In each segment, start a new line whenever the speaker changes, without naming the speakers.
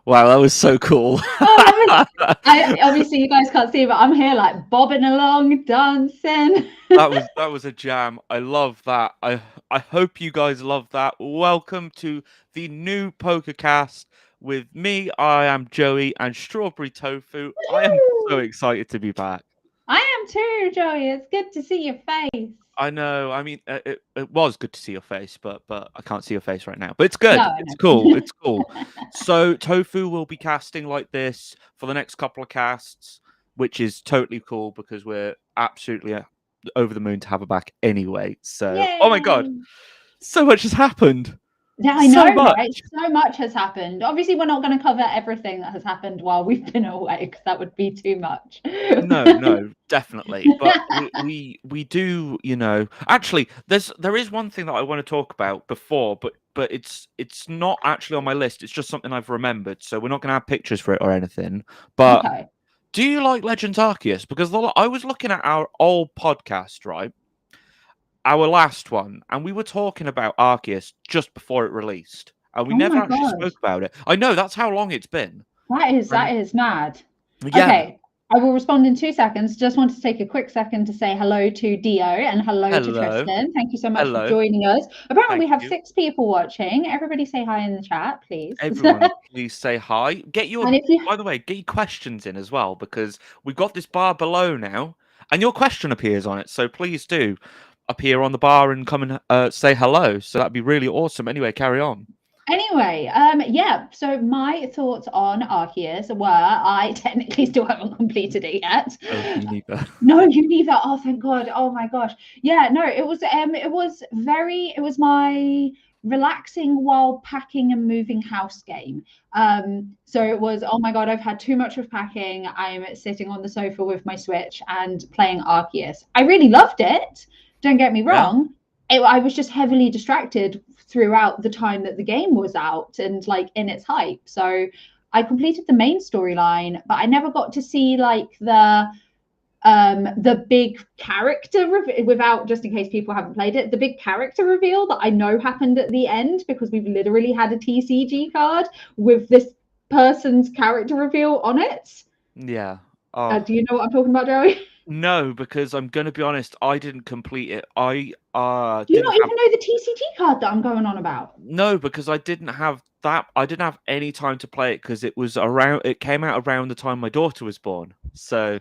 Wow, that was so cool.
Oh, obviously you guys can't see, but I'm here like bobbing along, dancing.
That was a jam. I love that. I hope you guys love that. Welcome to the new Pokecast with me. I am Joey and Strawberry Tofu. I am so excited to be back.
I am too, Joey. It's good to see your face.
I know. I mean, it was good to see your face, but I can't see your face right now. But it's good.
No, I
It's cool.
know.
It's cool. So Tofu will be casting like this for the next couple of casts, which is totally cool because we're absolutely over the moon to have her back anyway. So, oh my god,
Yay!
so much has happened.
Yeah, I know,
So
right?
much.
So much has happened. Obviously, we're not going to cover everything that has happened while we've been away because that would be too much.
No, definitely. But we do, Actually, there is one thing that I want to talk about before, but it's not actually on my list. It's just something I've remembered. So we're not going to have pictures for it or anything. But
Okay.
do you like Legends Arceus? Because I was looking at our old podcast, right? Our last one, and we were talking about Arceus just before it released, and we
Oh
never
my
actually
God.
spoke about it. I know that's how long it's been.
That
And
is mad.
yeah,
Okay, I will respond in 2 seconds. Just want to take a quick second to say hello to Dio and hello to
hello,
Tristan. Thank you so much for
hello,
joining us. Apparently, we
thank
have
you.
6 people watching. Everybody say hi in the chat, please.
Everyone, please say hi.
And if you
By the way, get your questions in as well because we've got this bar below now, and your question appears on it. So please do appear on the bar and come and say hello. So that'd be really awesome. Anyway, carry on.
Anyway, yeah, so my thoughts on Arceus were I technically still haven't completed it yet.
Oh, me neither.
No, you neither. Oh, thank God. Oh my gosh. Yeah, no, it was my relaxing while packing and moving house game. So it was, oh my God, I've had too much of packing. I'm sitting on the sofa with my Switch and playing Arceus. I really loved it. Don't get me
Yeah.
wrong. I was just heavily distracted throughout the time that the game was out and like in its hype. So I completed the main storyline, but I never got to see like the big character without, just in case people haven't played it, the big character reveal that I know happened at the end because we've literally had a TCG card with this person's character reveal on it.
Yeah. Oh.
Do you know what I'm talking about, Joey?
No, because I'm gonna be honest, I didn't complete it. I
Do you
didn't
not
have
even know the TCG card that I'm going on about?
no, because I didn't have that. I didn't have any time to play it because it was around. It came out around the time my daughter was born, so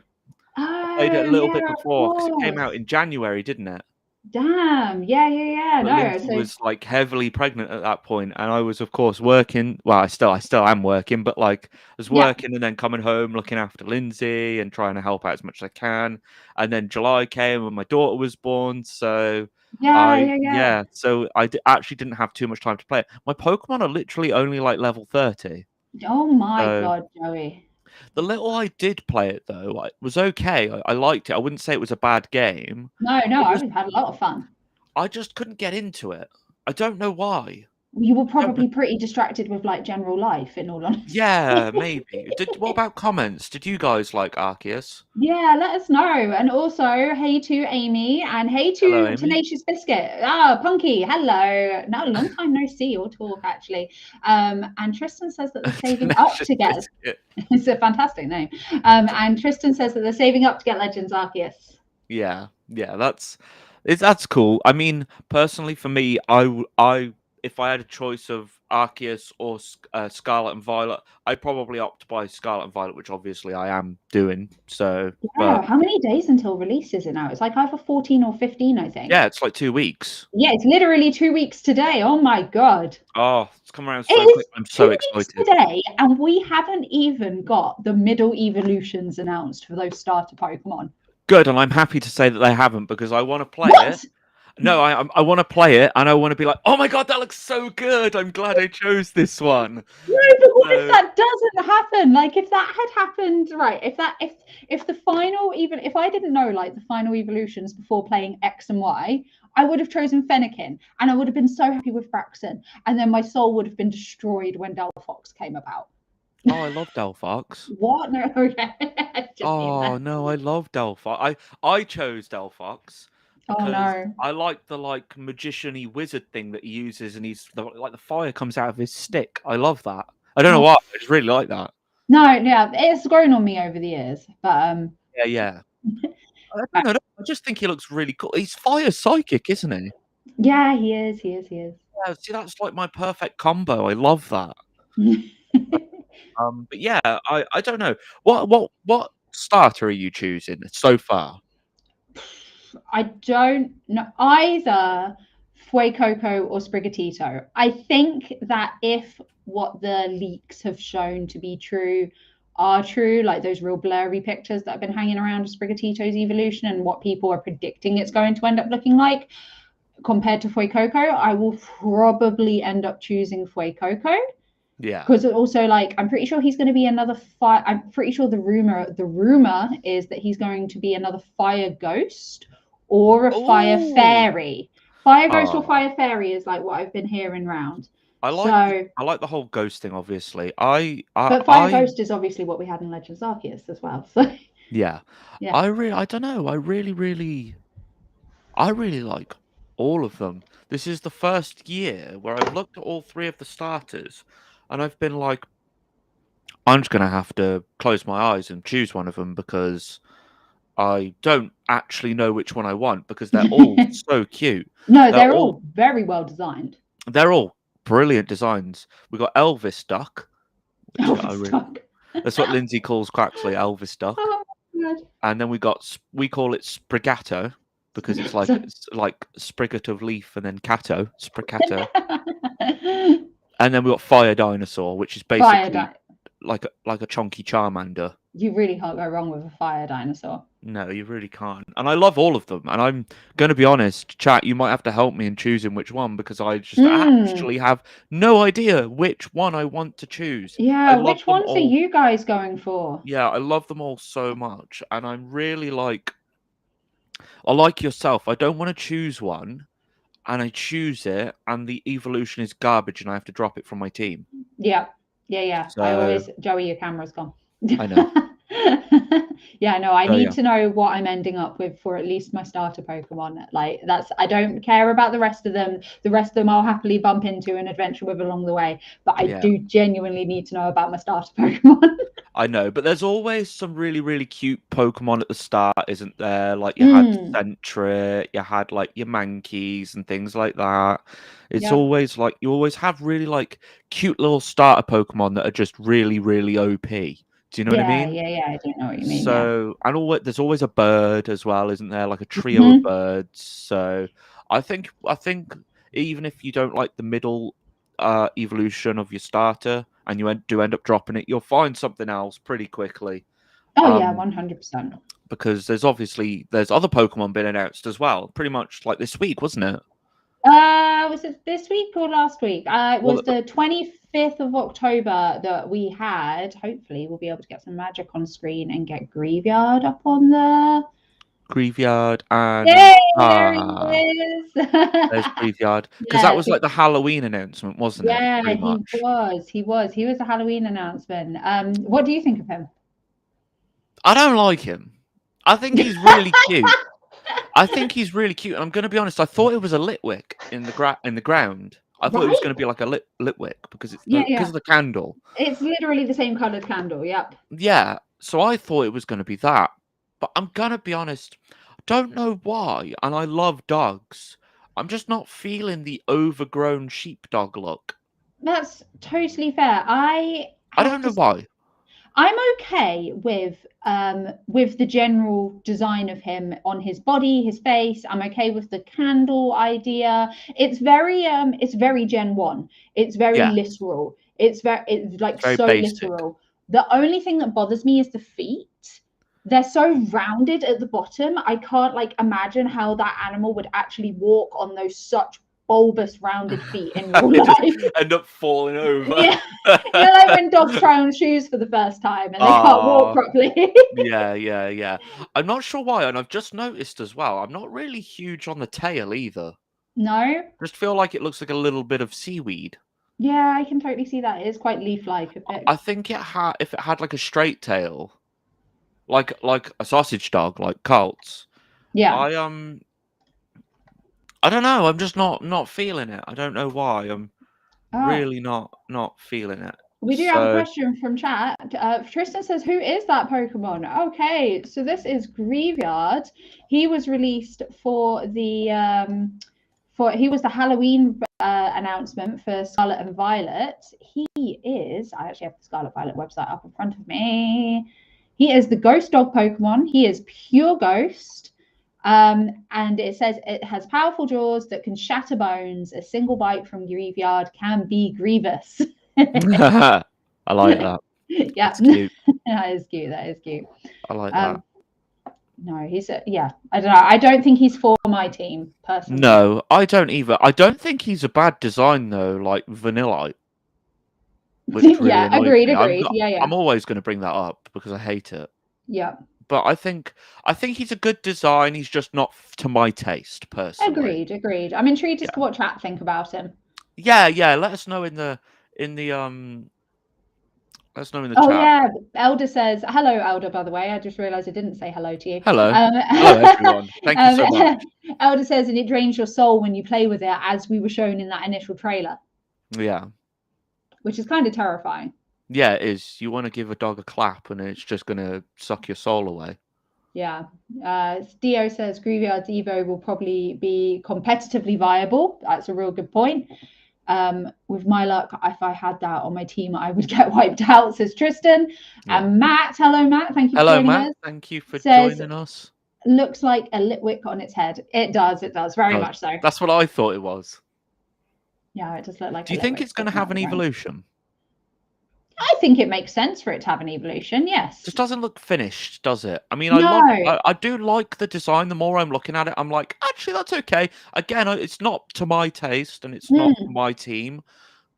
I played it a
Oh
little bit
yeah, of
before because it came
course.
out in January, didn't it?
Damn. Yeah.
But
No.
Lindsay
So
was like heavily pregnant at that point, and I was, of course, working. Well, I still am working, but like I was
yeah.
working and then coming home, looking after Lindsay and trying to help out as much as I can. And then July came when my daughter was born, so
Yeah.
so actually didn't have too much time to play it. My Pokemon are literally only like level 30.
Oh my
So
God, Joey.
the little I did play it though, it was okay. I liked it. I wouldn't say it was a bad game.
No,
I just
I've had a lot of fun.
I just couldn't get into it. I don't know why.
You were
I don't know.
probably pretty distracted with like general life, in all honesty.
Yeah, maybe. What about comments? Did you guys like Arceus?
Yeah, let us know. And also, hey to Amy and hey
Hello,
to
Amy.
Tenacious Biscuit. Ah, Punky, hello. No, long time no see or talk, actually. And Tristan says that they're saving up
Tenacious
to get
Biscuit.
it's a fantastic name. And Tristan says that they're saving up to get Legends Arceus.
Yeah, that's cool. I mean, personally, for me, if I had a choice of Arceus or Scarlet and Violet, I'd probably opt by Scarlet and Violet, which obviously I am doing. So,
Yeah,
but
how many days until release is it now? It's like either 14 or 15, I think.
yeah, it's like 2 weeks.
Yeah, it's literally 2 weeks today. Oh my God.
Oh, it's come around
It
so quick.
is
I'm
two
so
weeks
excited.
today, and we haven't even got the middle evolutions announced for those starter Pokemon.
Good, and I'm happy to say that they haven't because I want to play it.
What?
No, I want to play it, and I want to be like, oh my god, that looks so good! I'm glad I chose this one.
No, but what if
So,
that doesn't happen? Like if that had happened, right? If the final, even if I didn't know like the final evolutions before playing X and Y, I would have chosen Fennekin, and I would have been so happy with Braxton, and then my soul would have been destroyed when Delphox came about.
oh, I love Delphox.
What? No, okay. Just being
Oh
messy.
no, I love Delphox. I chose Delphox
Oh
because
no.
I like the magician-y wizard thing that he uses, and he's like the fire comes out of his stick. I love that. I don't know
Oh,
why. I just really like that.
no, yeah, it's grown on me over the years, but
Yeah, yeah. I don't know. I just think he looks really cool. He's fire psychic, isn't he?
yeah, he is, he is, he is.
Yeah, see, that's like my perfect combo. I love that. But yeah, I don't know. What starter are you choosing so far?
I don't know either Fuecoco or Sprigatito. I think that if what the leaks have shown to be true are true, like those real blurry pictures that have been hanging around of Sprigatito's evolution and what people are predicting it's going to end up looking like compared to Fuecoco, I will probably end up choosing Fuecoco.
Yeah.
Because also, like, I'm pretty sure he's going to be another fire. I'm pretty sure the rumor is that he's going to be another fire ghost or a fire
Oh.
fairy. Fire ghost or
Oh.
fire fairy is like what I've been hearing round.
I like the whole ghost thing, obviously.
But fire ghost is obviously what we had in Legends Arceus as well. So
yeah.
yeah.
I don't know. I really like all of them. This is the first year where I've looked at all three of the starters, and I've been like, I'm just gonna have to close my eyes and choose one of them because I don't actually know which one I want because they're all so cute.
No, they're all very well designed.
They're all brilliant designs. We got Elvis Duck, which
Elvis Duck.
that's what Lindsay calls Quaxley, Elvis Duck.
Oh my God.
And then we call it Sprigato because it's like Sprigat of leaf and then Cato, Sprigato. And then we got Fire Dinosaur, which is basically like a chunky Charmander.
You really can't go wrong with a fire dinosaur.
No, you really can't. And I love all of them. And I'm going to be honest, chat, you might have to help me in choosing which one because I just actually have no idea which one I want to choose.
Yeah, which ones are you guys going for?
Yeah, I love them all so much. And I'm really like yourself. I don't want to choose one and I choose it and the evolution is garbage and I have to drop it from my team.
Yeah. So, I always, Joey, your camera's gone.
I know.
Yeah, no, I need to know what I'm ending up with for at least my starter Pokemon. Like I don't care about the rest of them. The rest of them I'll happily bump into and adventure with along the way. But I do genuinely need to know about my starter Pokemon.
I know, but there's always some really, really cute Pokemon at the start, isn't there? Like you had Sentry, you had like your Mankeys and things like that. It's always like you always have really like cute little starter Pokemon that are just really, really OP. Do you know what I mean?
Yeah, I don't know what you mean.
So, and there's always a bird as well, isn't there? Like a trio of birds. So, I think even if you don't like the middle evolution of your starter and you do end up dropping it, you'll find something else pretty quickly.
Oh yeah, 100%.
Because there's other Pokemon been announced as well, pretty much like this week, wasn't it?
Was it this week or last week? It was the 25th of October that we had. Hopefully, we'll be able to get some magic on screen and get Greaveyard up on the
Greaveyard and
there he is.
There's Greaveyard because that was like the Halloween announcement, wasn't it?
Yeah, he was a Halloween announcement. What do you think of him?
I don't like him. I think he's really cute. I think he's really cute. And I'm going to be honest. I thought it was a Litwick in the ground. I thought it was going to be like a Litwick because it's because of the candle.
It's literally the same colored candle. Yep.
Yeah. So I thought it was going to be that. But I'm going to be honest. Don't know why. And I love dogs. I'm just not feeling the overgrown sheepdog look.
That's totally fair. I
don't know why.
I'm okay with the general design of him on his body, his face. I'm okay with the candle idea. It's very Gen 1. It's very literal. It's like very so basic. Literal. The only thing that bothers me is the feet. They're so rounded at the bottom. I can't like imagine how that animal would actually walk on those such bulbous rounded feet in real life.
End up falling over.
Yeah. Like when dogs try on shoes for the first time and they can't walk properly.
Yeah. I'm not sure why, and I've just noticed as well, I'm not really huge on the tail either.
No?
Just feel like it looks like a little bit of seaweed.
Yeah, I can totally see that. It is quite leaf-like.
I think if it had like a straight tail, like a sausage dog, like Colt's.
Yeah.
I don't know. I'm just not feeling it. I don't know why. I'm really not feeling it.
We do have a question from chat. Tristan says, "Who is that Pokemon?" Okay, so this is Greaveyard. He was released for the he was the Halloween announcement for Scarlet and Violet. He is. I actually have the Scarlet Violet website up in front of me. He is the Ghost Dog Pokemon. He is pure Ghost. And it says it has powerful jaws that can shatter bones. A single bite from Greaveyard can be grievous.
I like that.
Yeah,
that's cute.
That is cute. That is cute.
I like that.
No, he's yeah. I don't know. I don't think he's for my team personally.
No, I don't either. I don't think he's a bad design though, like Vanillite. Really
yeah, agreed. Yeah.
I'm always going to bring that up because I hate it.
Yeah.
But I think he's a good design. He's just not to my taste personally.
Agreed. I'm intrigued as to what chat think about him.
Yeah. Let us know in the Let us know in the chat.
Oh yeah, Elder says hello, Elder. By the way, I just realised I didn't say hello to you.
Hello, hello everyone. Thank you so much.
Elder says, and it drains your soul when you play with it, as we were shown in that initial trailer.
Yeah.
Which is kind of terrifying.
Yeah, it is. You want to give a dog a clap, and it's just going to suck your soul away.
Yeah. Dio says Greaveyard's Evo will probably be competitively viable. That's a real good point. With my luck, if I had that on my team, I would get wiped out, says Tristan. And Matt, hello Matt, thank you for joining us.
Thank you for joining us.
Looks like a Litwick on its head. It does, very much so.
That's what I thought it was.
Yeah, it does look like.
Do you think it's going to have an evolution?
I think it makes sense for it to have an evolution. Yes.
Just doesn't look finished, does it? I mean,
no.
I do like the design. The more I'm looking at it, I'm like, actually, that's okay. Again, it's not to my taste, and it's not my team.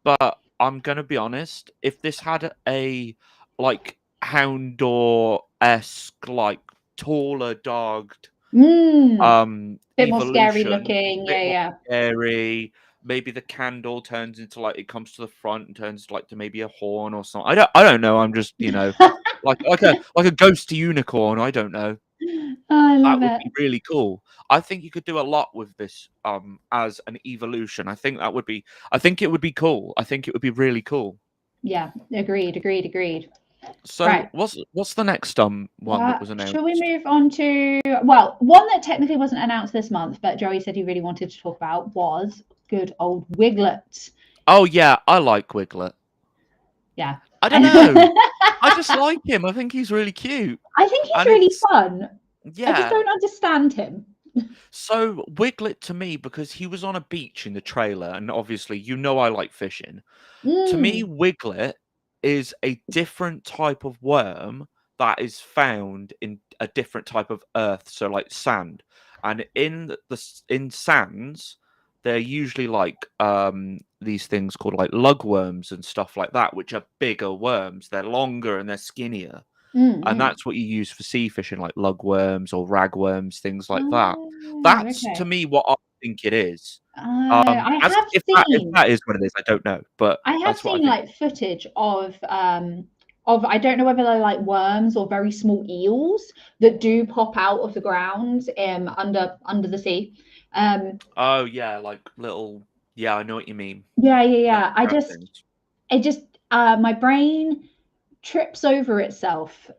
But I'm gonna be honest. If this had a like Houndour-esque, like taller dogged,
bit more scary looking,
scary. Maybe the candle turns into like it comes to the front and turns like to maybe a horn or something. I don't know. I'm just like a ghost unicorn. I don't know.
I love
that would be really cool. I think you could do a lot with this as an evolution. I think it would be cool. I think it would be really cool.
Yeah, agreed.
So right. what's the next one that was announced?
Shall we move on to one that technically wasn't announced this month, but Joey said he really wanted to talk about was good old Wiglet.
Oh yeah, I like Wiglet.
Yeah.
I don't know. I just like him. I think he's really cute.
I think he's really fun.
Yeah.
I just don't understand him.
So Wiglet to me, because he was on a beach in the trailer, and obviously I like fishing. To me, Wiglet is a different type of worm that is found in a different type of earth, so like sand. And in sands, they're usually like these things called like lugworms and stuff like that, which are bigger worms. They're longer and they're skinnier. And that's what you use for sea fishing, like lugworms or ragworms, things like that. That's to me what I think it is. If that is what it is, I don't know. But
I have seen like footage of I don't know whether they're like worms or very small eels that do pop out of the ground under the sea.
Oh yeah, like little. Yeah, I know what you mean.
Yeah. My brain trips over itself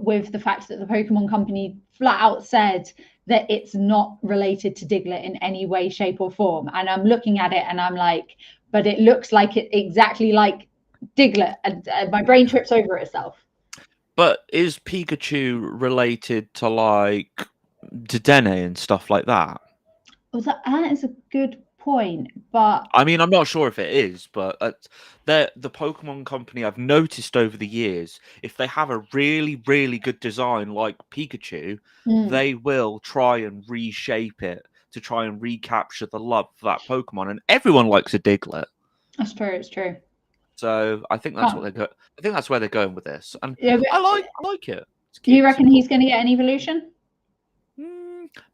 with the fact that the Pokemon Company flat out said that it's not related to Diglett in any way, shape, or form. And I'm looking at it and I'm like, but it looks like it exactly like Diglett, and my brain trips over itself.
But is Pikachu related to like Dedenne and stuff like that?
Well, that is a good point, but
I mean, I'm not sure if it is, but the Pokemon Company, I've noticed over the years, if they have a really, really good design like Pikachu, they will try and reshape it to try and recapture the love for that Pokemon. And everyone likes a Diglett.
That's true. It's true.
So I think that's what they go. I think that's where they're going with this, and I like it.
Do you reckon he's going to get an evolution?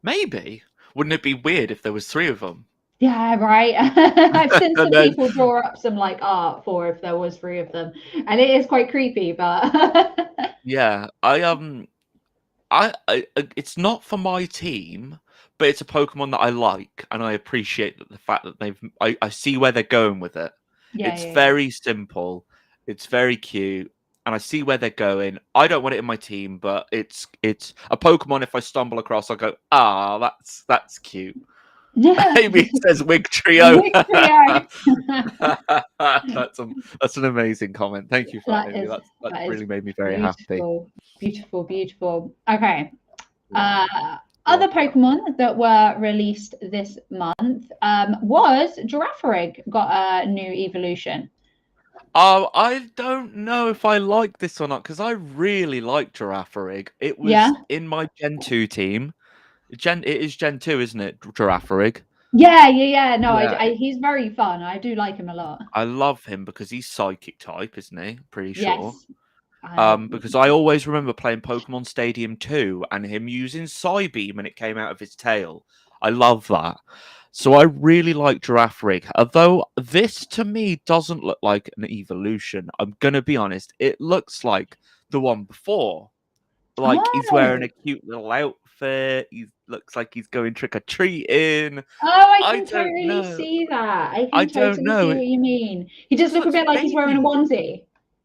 Maybe. Wouldn't it be weird if there was 3 of them?
Yeah, right. I've seen some people draw up some like art for if there was 3 of them, and it is quite creepy. But
yeah, I it's not for my team, but it's a Pokemon that I like, and I appreciate the fact that I see where they're going with it. It's very simple. It's very cute, and I see where they're going. I don't want it in my team, but it's a Pokemon. If I stumble across, I'll go, that's cute. Amy says Wig Trio.
Wig Trio.
That's an amazing comment. Thank you for that, Amy. That really made me very happy.
Beautiful, beautiful. Okay. Other Pokemon that were released this month was Girafarig got a new evolution.
I don't know if I like this or not because I really like Girafarig. It was in my Gen 2 team. It is Gen 2, isn't it, Girafarig?
Yeah. No, he's very fun. I do like him a lot.
I love him because he's psychic type, isn't he? Pretty sure.
Yes.
Because I always remember playing Pokemon Stadium 2 and him using Psybeam when it came out of his tail. I love that. So I really like Girafarig. Although this to me doesn't look like an evolution. I'm going to be honest. It looks like the one before. Like he's wearing a cute little outfit. He looks like he's going trick-or-treating.
Oh, I can totally see that. I totally see what you mean. He just looks a bit like he's wearing a onesie.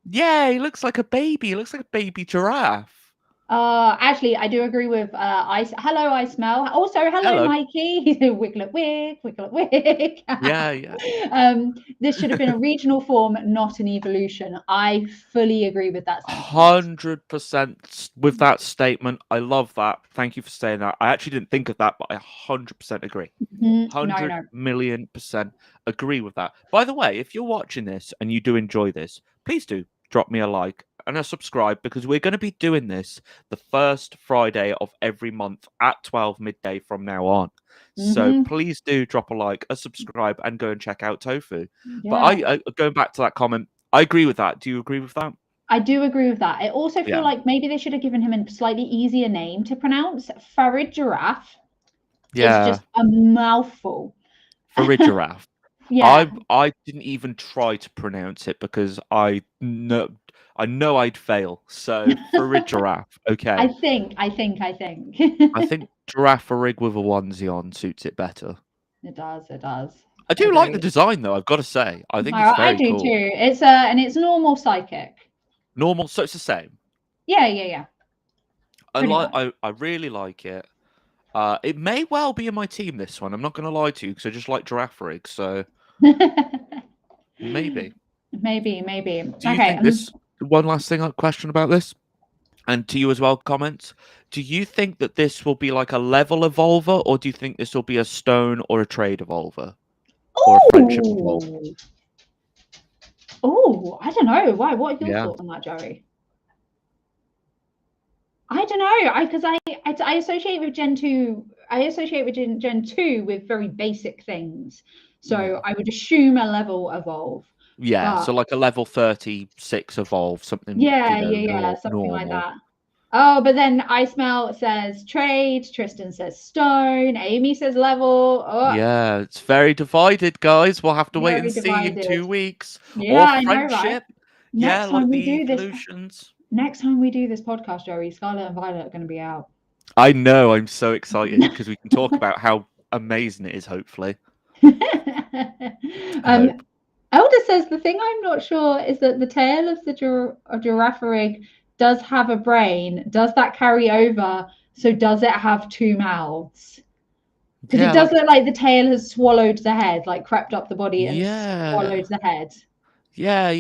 Yeah, he looks like a baby. He looks like a baby giraffe.
Actually, I do agree with Ice. Hello, I smell. Also, hello. Mikey. Wiglet wig, wiglet wig.
Yeah.
This should have been a regional form, not an evolution. I fully agree with that.
100% with that statement. I love that. Thank you for saying that. I actually didn't think of that, but I 100% agree. 100,000,000% agree with that. By the way, if you're watching this and you do enjoy this, please do drop me a like and a subscribe because we're going to be doing this the first Friday of every month at 12 midday from now on. So please do drop a like, a subscribe, and go and check out Tofu. Yeah. But I going back to that comment, I agree with that. Do you agree with that?
I do agree with that. I also feel like maybe they should have given him a slightly easier name to pronounce. Farigiraf is just a mouthful.
Farigiraf. I didn't even try to pronounce it because I know I'd fail. So Farigiraf, okay.
I think.
I think Girafarig with a onesie on suits it better.
It does.
I do like the design though, I've got to say. I think it's very cool.
I do too. It's and it's normal psychic.
Normal, so it's the same.
Yeah.
I really like it. It may well be in my team, this one. I'm not going to lie to you because I just like Girafarig, so maybe.
Do you
think this? One last question about this, and to you as well. Comments. Do you think that this will be like a level evolver, or do you think this will be a stone or a trade evolver, or a friendship evolver?
Oh, I don't know. Why? What are your thoughts on that, Joey? I don't know. Because I associate with Gen 2. I associate with Gen 2 with very basic things. So I would assume a level evolve.
Yeah, so like a level 36 evolve, something.
Yeah, something like that. Oh, but then I smell says trade, Tristan says stone, Amy says level. Oh.
Yeah, it's very divided, guys. We'll have to wait and see in 2 weeks.
Yeah,
or friendship.
I know, right?
Next time we do evolutions.
Next time we do this podcast, Joey, Scarlet and Violet are going to be out.
I know. I'm so excited because we can talk about how amazing it is, hopefully.
Elder says the thing I'm not sure is that the tail of the Girafarig does have a brain. Does that carry over? So does it have 2 mouths? Because it does look like the tail has swallowed the head, like crept up the body and swallowed the head.
Yeah,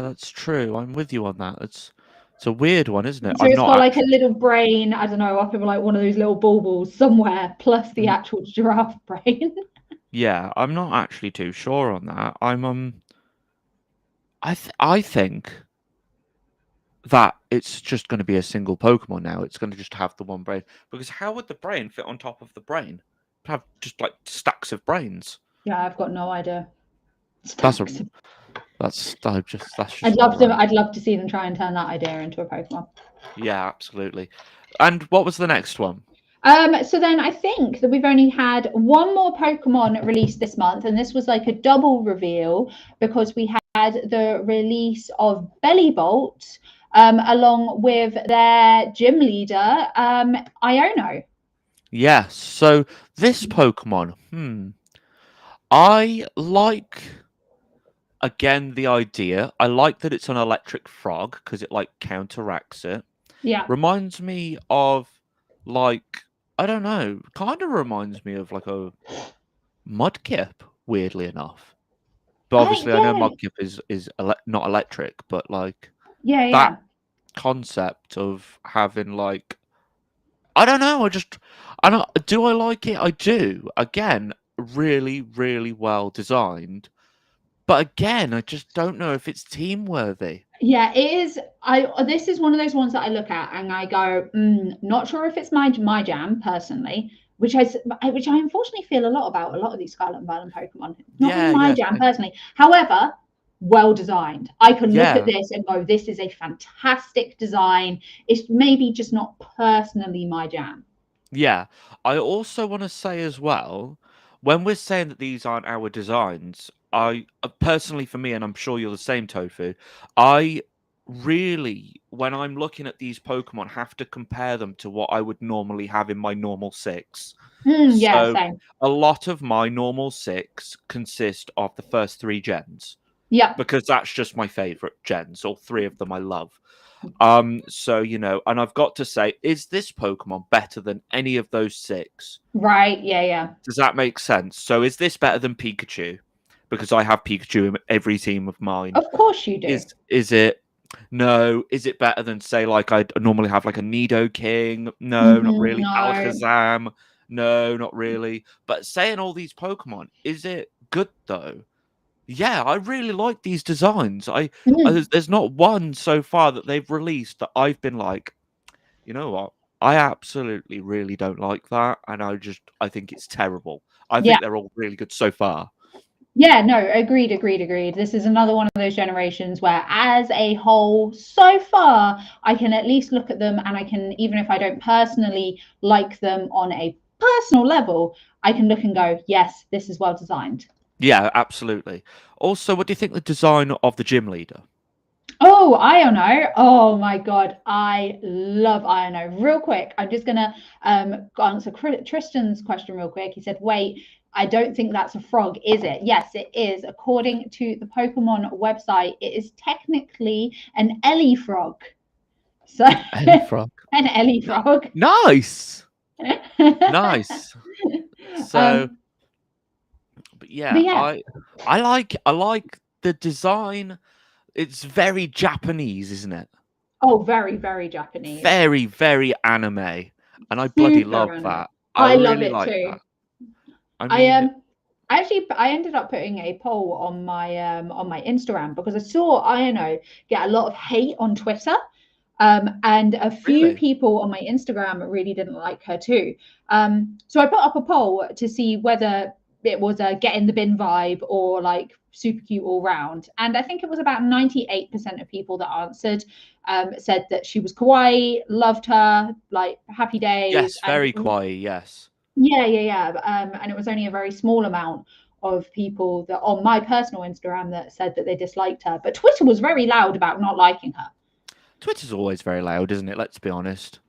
that's true. I'm with you on that. It's a weird one, isn't it?
So it's got like a little brain, I don't know, up in like one of those little baubles somewhere, plus the actual giraffe brain.
Yeah, I'm not actually too sure on that. I think that it's just going to be a single Pokemon now. It's going to just have the one brain. Because how would the brain fit on top of the brain? Have just like stacks of brains.
Yeah, I've got no idea.
I'd
love to see them try and turn that idea into a Pokemon.
Yeah, absolutely. And what was the next one?
So then I think that we've only had one more Pokemon released this month, and this was like a double reveal because we had the release of Bellibolt along with their gym leader, Iono.
Yes, so this Pokemon, I like again, the idea. I like that it's an electric frog because it like counteracts it.
Yeah.
Reminds me of like I don't know, kind of reminds me of like a Mudkip, weirdly enough. But obviously, I know
Yeah.
Mudkip is not electric, but like
Yeah,
that
yeah.
concept of having like I don't know. I don't. Do I like it? I do. Again, really, really well designed. But again, I just don't know if it's team worthy.
Yeah, it is. This is one of those ones that I look at and I go, not sure if it's my jam personally, which I unfortunately feel a lot about a lot of these Scarlet and Violet Pokemon. Not really
Yeah,
my
yeah,
jam personally. However, well designed. I can look at
yeah,
this and go, this is a fantastic design. It's maybe just not personally my jam.
yeah. I also want to say as well, when we're saying that these aren't our designs, I personally, for me, and I'm sure you're the same, Tofu, I really, when I'm looking at these Pokemon, have to compare them to what I would normally have in my normal six.
Yeah,
So
same.
a lot of my normal six consist of the first three gens
Yeah,
because that's just my favorite gens. All three of them I love. So and I've got to say, is this Pokemon better than any of those six?
right. Yeah, yeah.
Does that make sense? So is this better than Pikachu? Because I have Pikachu in every team of mine.
Of course you do.
Is it no? Is it better than say like I normally have like a Nidoking? No, not really.
No.
Alakazam? No, not really. But saying all these Pokemon, is it good though? Yeah, I really like these designs. There's not one so far that they've released that I've been like, you know what? I absolutely really don't like that, and I think it's terrible. I
Yeah.
think they're all really good so far.
Yeah, no, agreed, agreed, agreed. This is another one of those generations where, as a whole, so far, I can at least look at them and I can, even if I don't personally like them on a personal level, I can look and go, yes, this is well designed.
Yeah, absolutely. Also, what do you think the design of the gym leader?
Oh, Iono. Oh my God. I love Iono. Real quick, I'm just going to answer Tristan's question real quick. He said, wait, I don't think that's a frog, is it? Yes, it is. According to the Pokemon website, it is technically an Ellie frog. So,
Any frog.
an Ellie frog.
Nice. Nice. So, but yeah,
yeah.
I like the design. It's very Japanese, isn't it?
Oh, very, very Japanese.
Very, very anime. And I bloody love
Super
that.
I love
really
it
like
too.
that. I mean,
I ended up putting a poll on my Instagram because I saw Iono get a lot of hate on Twitter. And a few
really?
people on my Instagram really didn't like her too. So I put up a poll to see whether it was a get in the bin vibe or like super cute all round. And I think it was about 98% of people that answered said that she was kawaii, loved her, like happy days.
Yes,
And
very kawaii, yes.
yeah. And it was only a very small amount of people that on my personal Instagram that said that they disliked her. But Twitter was very loud about not liking her.
Twitter's always very loud, isn't it? Let's be honest.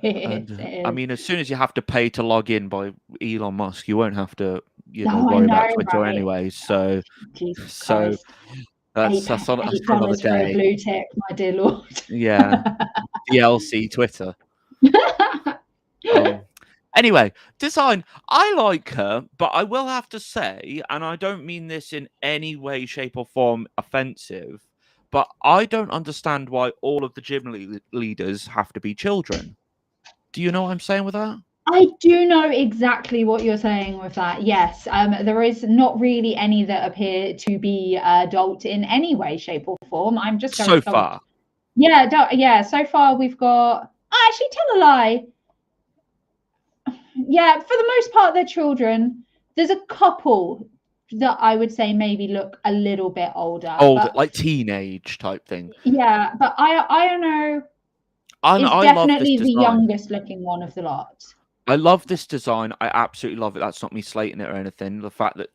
It
And
is.
I mean, as soon as you have to pay to log in by Elon Musk, you won't have to,
Oh,
worry about
know,
Twitter
right?
anyway. So,
Jesus
so
Christ.
that's
$8
for another
for a
day.
blue tick, my dear Lord.
Yeah, DLC Twitter. Anyway, design. I like her, but I will have to say, and I don't mean this in any way, shape, or form offensive, but I don't understand why all of the gym leaders have to be children. Do you know what I'm saying with that?
I do know exactly what you're saying with that. Yes, there is not really any that appear to be adult in any way, shape, or form. I'm just going
So
to double.
far.
Yeah. So far, we've got. Actually, tell a lie. Yeah, for the most part, they're children. There's a couple that I would say maybe look a little bit older.
Old, like teenage type thing.
Yeah, but I don't know. Is
I love this
definitely the
design.
youngest looking one of the lot.
I love this design. I absolutely love it. That's not me slating it or anything. The fact that,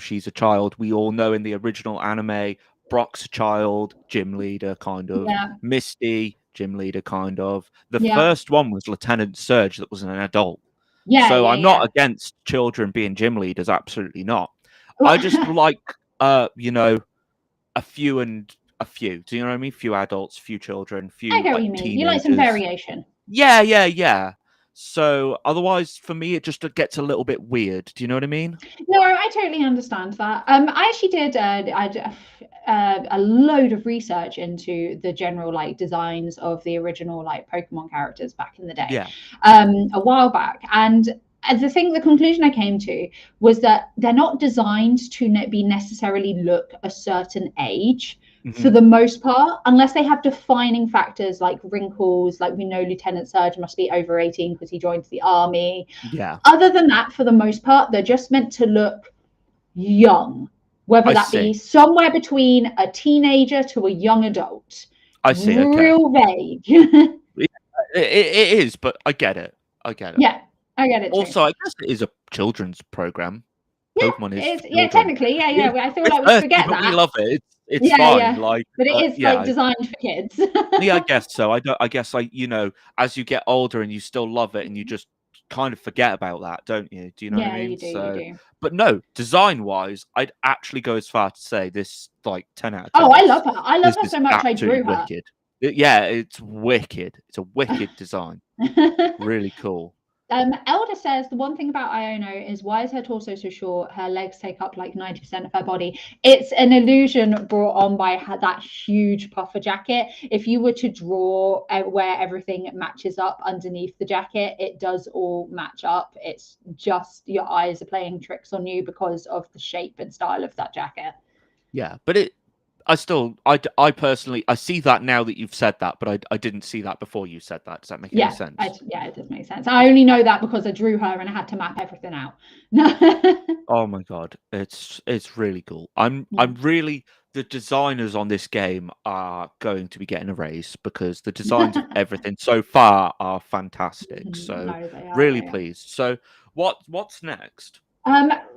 she's a child. We all know in the original anime, Brock's a child, gym leader, kind of.
Yeah.
Misty, gym leader, kind of. The
Yeah.
first one was Lieutenant Surge, that was an adult.
Yeah.
So
yeah,
I'm not against children being gym leaders. Absolutely not. I just like, a few and a few. Do you know what I mean? Few adults, few children,
I
few
get what
like
you mean. You like some
teenagers.
variation.
Yeah. So otherwise, for me, it just gets a little bit weird. Do you know what I mean?
No, I totally understand that. I actually did a load of research into the general like designs of the original like Pokemon characters back in the day,
Yeah.
a while back, and the conclusion I came to was that they're not designed to be necessarily look a certain age. For the most part, unless they have defining factors like wrinkles, like we know Lieutenant Surge must be over 18 because he joined the army.
Yeah.
Other than that, for the most part, they're just meant to look young, whether that be somewhere between a teenager to a young adult.
I see.
Real vague.
It is, but I get it.
Yeah, I get it too.
Also, I guess it is a children's program.
Yeah,
Pokemon is
technically, yeah. I feel like we forget that.
We love it. It's fine.
Yeah.
Like,
but it is like designed for kids.
Yeah, I guess so. I guess like, you know, as you get older and you still love it and you just kind of forget about that, don't you? Do you know what I mean?
You do.
But no, design wise, I'd actually go as far to say this like 10 out of 10.
Oh, I love her. I love her so much I drew her.
Wicked. It's wicked. It's a wicked design. Really cool.
Elder says the one thing about Iono is, why is her torso so short? Her legs take up like 90% of her body. It's an illusion brought on by that huge puffer jacket. If you were to draw where everything matches up underneath the jacket, it does all match up. It's just your eyes are playing tricks on you because of the shape and style of that jacket.
Yeah, but I personally, I see that now that you've said that, but I didn't see that before you said that. Does that make any sense?
Yeah, it does make sense. I only know that because I drew her and I had to map everything out.
Oh my god, it's really cool. I'm really, the designers on this game are going to be getting a raise because the designs of everything so far are fantastic. So really pleased. So what's next?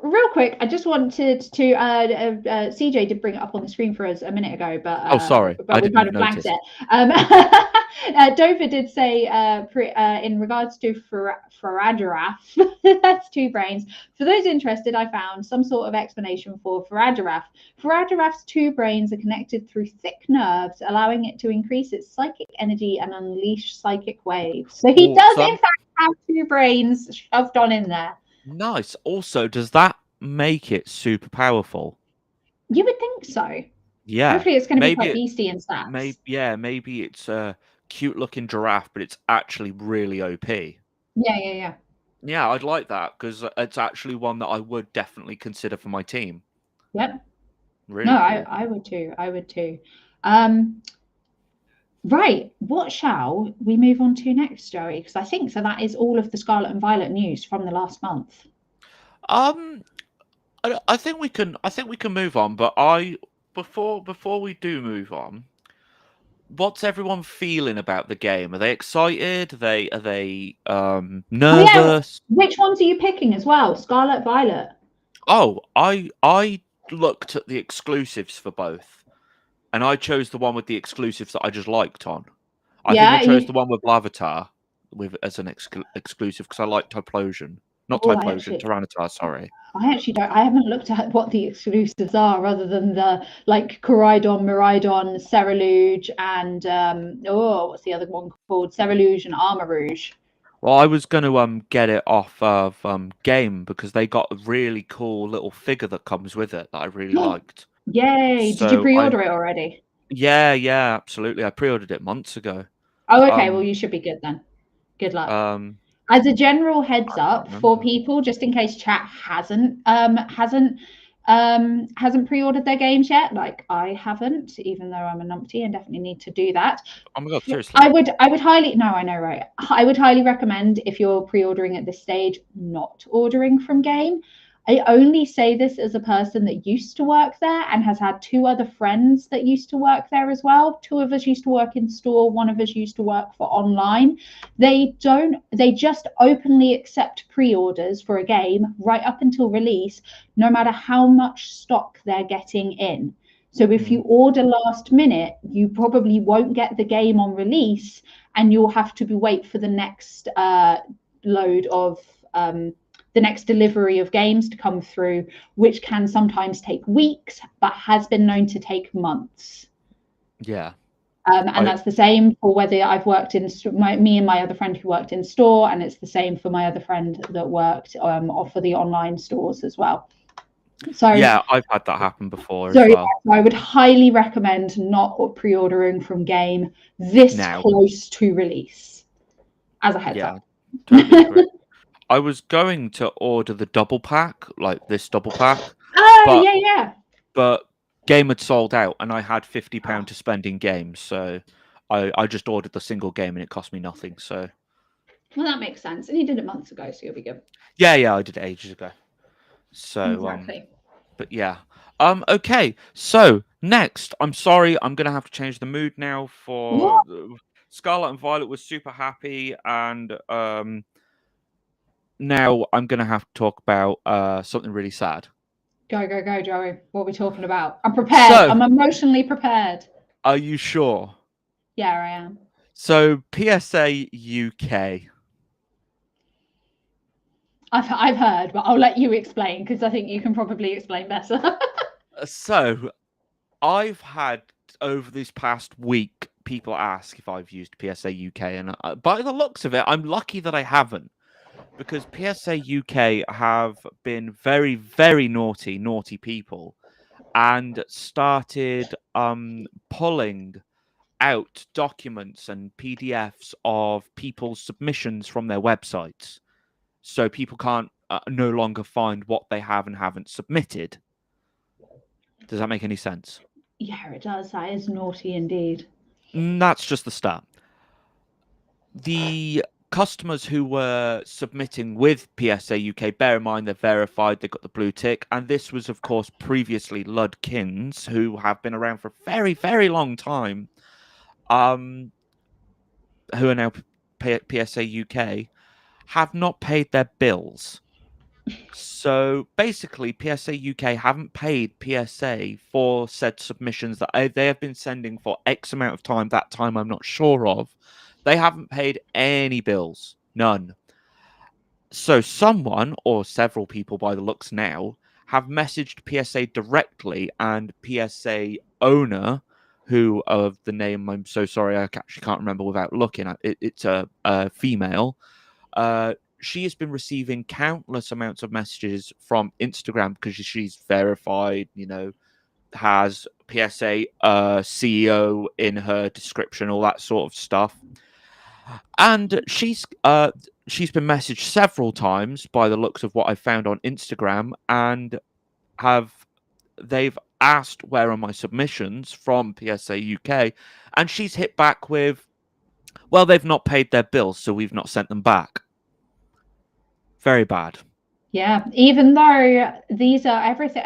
Real quick, I just wanted to CJ did bring it up on the screen for us a minute ago, but
sorry,
but we kind of blanked it. Dover did say in regards to Farigiraf, that's 2 brains. For those interested, I found some sort of explanation for Farigiraf. Farigiraf's 2 brains are connected through thick nerves, allowing it to increase its psychic energy and unleash psychic waves. So he does in fact have 2 brains shoved on in there.
Nice. Also, does that make it super powerful?
You would think so.
Yeah.
Hopefully it's going to be quite beastie in stats.
Maybe it's a cute looking giraffe, but it's actually really OP.
Yeah.
Yeah, I'd like that because it's actually one that I would definitely consider for my team.
Yep.
Really
no,
cool.
I would too. Right, what shall we move on to next, Joey? Because I think that is all of the Scarlet and Violet news from the last month.
I think we can move on, but before we do move on, what's everyone feeling about the game? Are they excited? Are they nervous?
Which ones are you picking as well? Scarlet, Violet?
Oh, I looked at the exclusives for both. And I chose the one with the exclusives that I just liked on. I think I chose the one with Lavatar as an exclusive because I like Typhlosion. Not Typhlosion, Tyranitar, sorry.
I haven't looked at what the exclusives are other than the like Coridon, Miraidon, Ceruledge, and what's the other one called? Ceruledge and Armarouge.
Well, I was going to get it off of Game because they got a really cool little figure that comes with it that I really liked.
Yay! So did you pre-order it already?
Yeah, absolutely. I pre-ordered it months ago.
Oh, okay. Well, you should be good then. Good luck. As a general heads up for people, just in case chat hasn't pre-ordered their games yet, like I haven't, even though I'm a numpty and definitely need to do that.
Oh my god, seriously.
I would highly, no, I know, right? I would highly recommend, if you're pre-ordering at this stage, not ordering from Game. I only say this as a person that used to work there and has had 2 other friends that used to work there as well. 2 of us used to work in store. 1 of us used to work for online. They just openly accept pre-orders for a game right up until release, no matter how much stock they're getting in. So if you order last minute, you probably won't get the game on release and you'll have to wait for the next load of the next delivery of games to come through, which can sometimes take weeks, but has been known to take months.
Yeah.
And that's the same for whether I've worked in me and my other friend who worked in store, and it's the same for my other friend that worked for the online stores as well. So
yeah, I've had that happen before
so
as well.
yeah, I would highly recommend not pre-ordering from Game this close to release, as a heads up.
Totally agree. I was going to order the double pack, like this double pack.
Oh, yeah.
But Game had sold out, and I had £50 to spend in games, so I just ordered the single game, and it cost me nothing. So,
well, that makes sense. And you did it months ago, so you'll be good.
Yeah, I did it ages ago. So,
exactly.
But yeah. Okay. So next, I'm sorry, I'm gonna have to change the mood now. For Scarlet and Violet was super happy, and now I'm gonna have to talk about something really sad.
Go, Joey. What are we talking about? I'm prepared. So, I'm emotionally prepared.
Are you sure?
Yeah, I am.
So PSA UK.
I've heard, but I'll let you explain because I think you can probably explain better.
So I've had over this past week people ask if I've used PSA UK, and by the looks of it, I'm lucky that I haven't, because PSA UK have been very, very naughty people, and started pulling out documents and PDFs of people's submissions from their websites, so people can't no longer find what they have and haven't submitted. Does that make any sense?
Yeah, it does. That is naughty indeed.
That's just the start. The customers who were submitting with PSA UK, bear in mind they're verified, they've got the blue tick, and this was, of course, previously Ludkins, who have been around for a very, very long time, who are now PSA UK, have not paid their bills. So basically, PSA UK haven't paid PSA for said submissions that they have been sending for X amount of time. That time I'm not sure of. They haven't paid any bills, none. So someone, or several people by the looks now, have messaged PSA directly, and PSA owner, who of the name I'm so sorry I actually can't remember without looking at it, it's a female. She has been receiving countless amounts of messages from Instagram because she's verified, has PSA CEO in her description, all that sort of stuff. And she's been messaged several times by the looks of what I found on Instagram, and they've asked where are my submissions from PSA UK, and she's hit back with, well, they've not paid their bills, so we've not sent them back. Very bad.
Yeah, even though these are everything,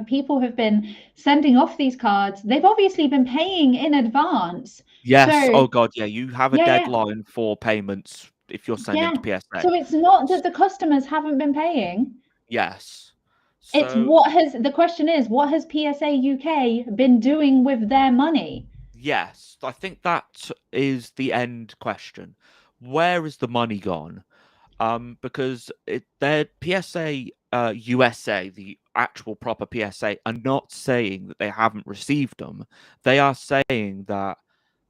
people have been sending off these cards, they've obviously been paying in advance.
Yes.
So,
Oh God, yeah. You have a deadline for payments if you're sending to PSA.
So it's not that the customers haven't been paying.
Yes.
It's the question is, what has PSA UK been doing with their money?
Yes, I think that is the end question. Where is the money gone? Because their PSA USA, the actual proper PSA, are not saying that they haven't received them. They are saying that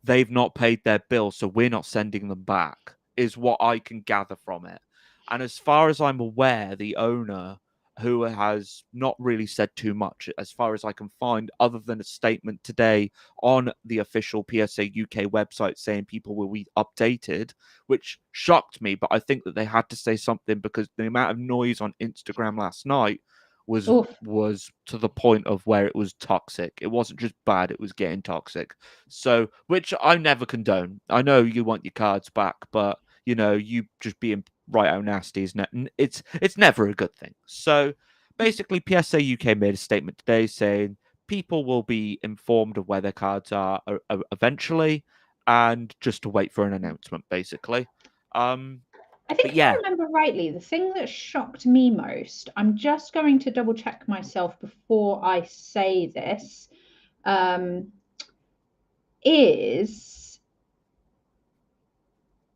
they've not paid their bill, so we're not sending them back, is what I can gather from it. And as far as I'm aware, the owner, who has not really said too much, as far as I can find, other than a statement today on the official PSA UK website saying people will be updated, which shocked me, but I think that they had to say something because the amount of noise on Instagram last night was to the point of where it was toxic. It wasn't just bad, it was getting toxic. So, which I never condone. I know you want your cards back, but you just being right out nasty is it's never a good thing. So basically, PSA UK made a statement today saying people will be informed of where their cards are eventually, and just to wait for an announcement, basically.
I think if I remember rightly, the thing that shocked me most, I'm just going to double check myself before I say this, is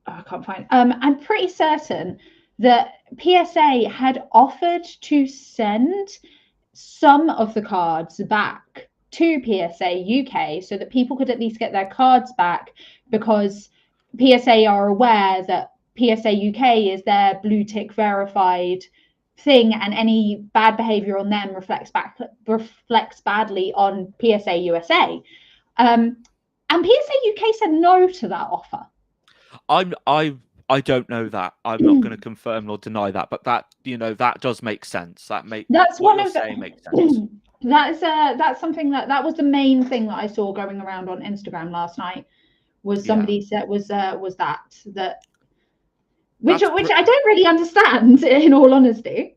I can't find. I'm pretty certain that PSA had offered to send some of the cards back to PSA UK so that people could at least get their cards back, because PSA are aware that PSA UK is their blue tick verified thing, and any bad behavior on them reflects badly on PSA USA. And PSA UK said no to that offer.
I don't know that. I'm not going to confirm nor deny that, but that, you know, that does make sense.
That's
what
one
you're
of
saying makes sense.
That's something that was the main thing that I saw going around on Instagram last night. Was somebody said was that which I don't really understand, in all honesty.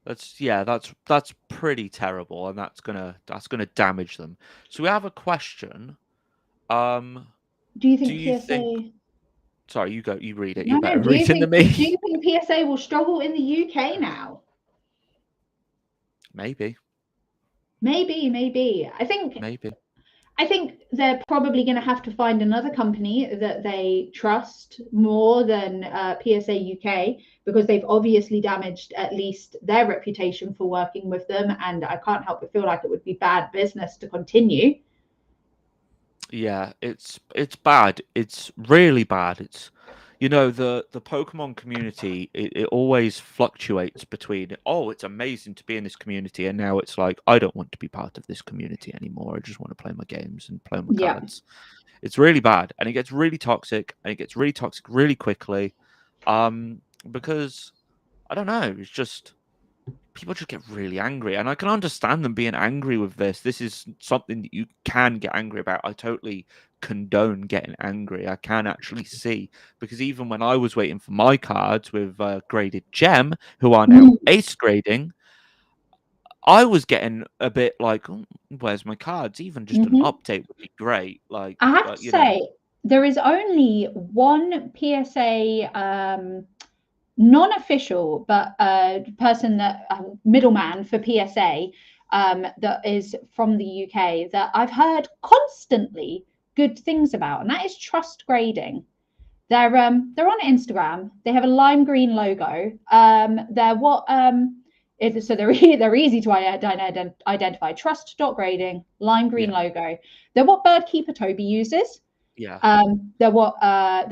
That's pretty terrible, and that's gonna damage them. So we have a question.
Do you think PSA?
Sorry, you go. You read it.
No,
You're better
do you
reading than
think,
me.
do you think PSA will struggle in the UK now?
Maybe.
Maybe. I think they're probably going to have to find another company that they trust more than PSA UK, because they've obviously damaged at least their reputation for working with them, and I can't help but feel like it would be bad business to continue.
Yeah, it's bad. It's really bad. It's, you know, the Pokemon community, it always fluctuates between, oh, it's amazing to be in this community, and now it's like, I don't want to be part of this community anymore. I just want to play my games and play my cards. It's really bad, and it gets really toxic, and it gets really toxic really quickly. Because I don't know, it's just people just get really angry, and I can understand them being angry with this. This is something that you can get angry about. I totally condone getting angry. I can actually see, because even when I was waiting for my cards with graded gem, who are now ace grading, I was getting a bit like, oh, where's my cards? Even just an update would be great. Like,
I have to say, there is only one PSA non-official, but a person that middleman for PSA that is from the UK that I've heard constantly good things about, and that is Trust Grading. They're on Instagram. They have a lime green logo. So they're easy to identify. Trust.grading, lime green logo. They're what Birdkeeper Toby uses.
Yeah.
They're what a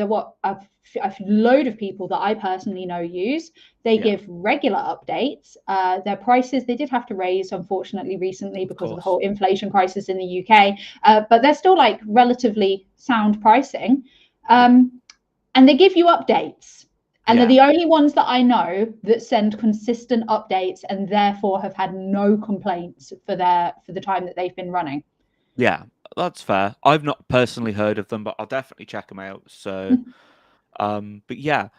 load of people that I personally know use. They give regular updates. Their prices, they did have to raise, unfortunately, recently because of the whole inflation crisis in the UK. But they're still like relatively sound pricing. And they give you updates. And they're the only ones that I know that send consistent updates, and therefore have had no complaints for the time that they've been running.
Yeah, that's fair. I've not personally heard of them, but I'll definitely check them out. So, but yeah,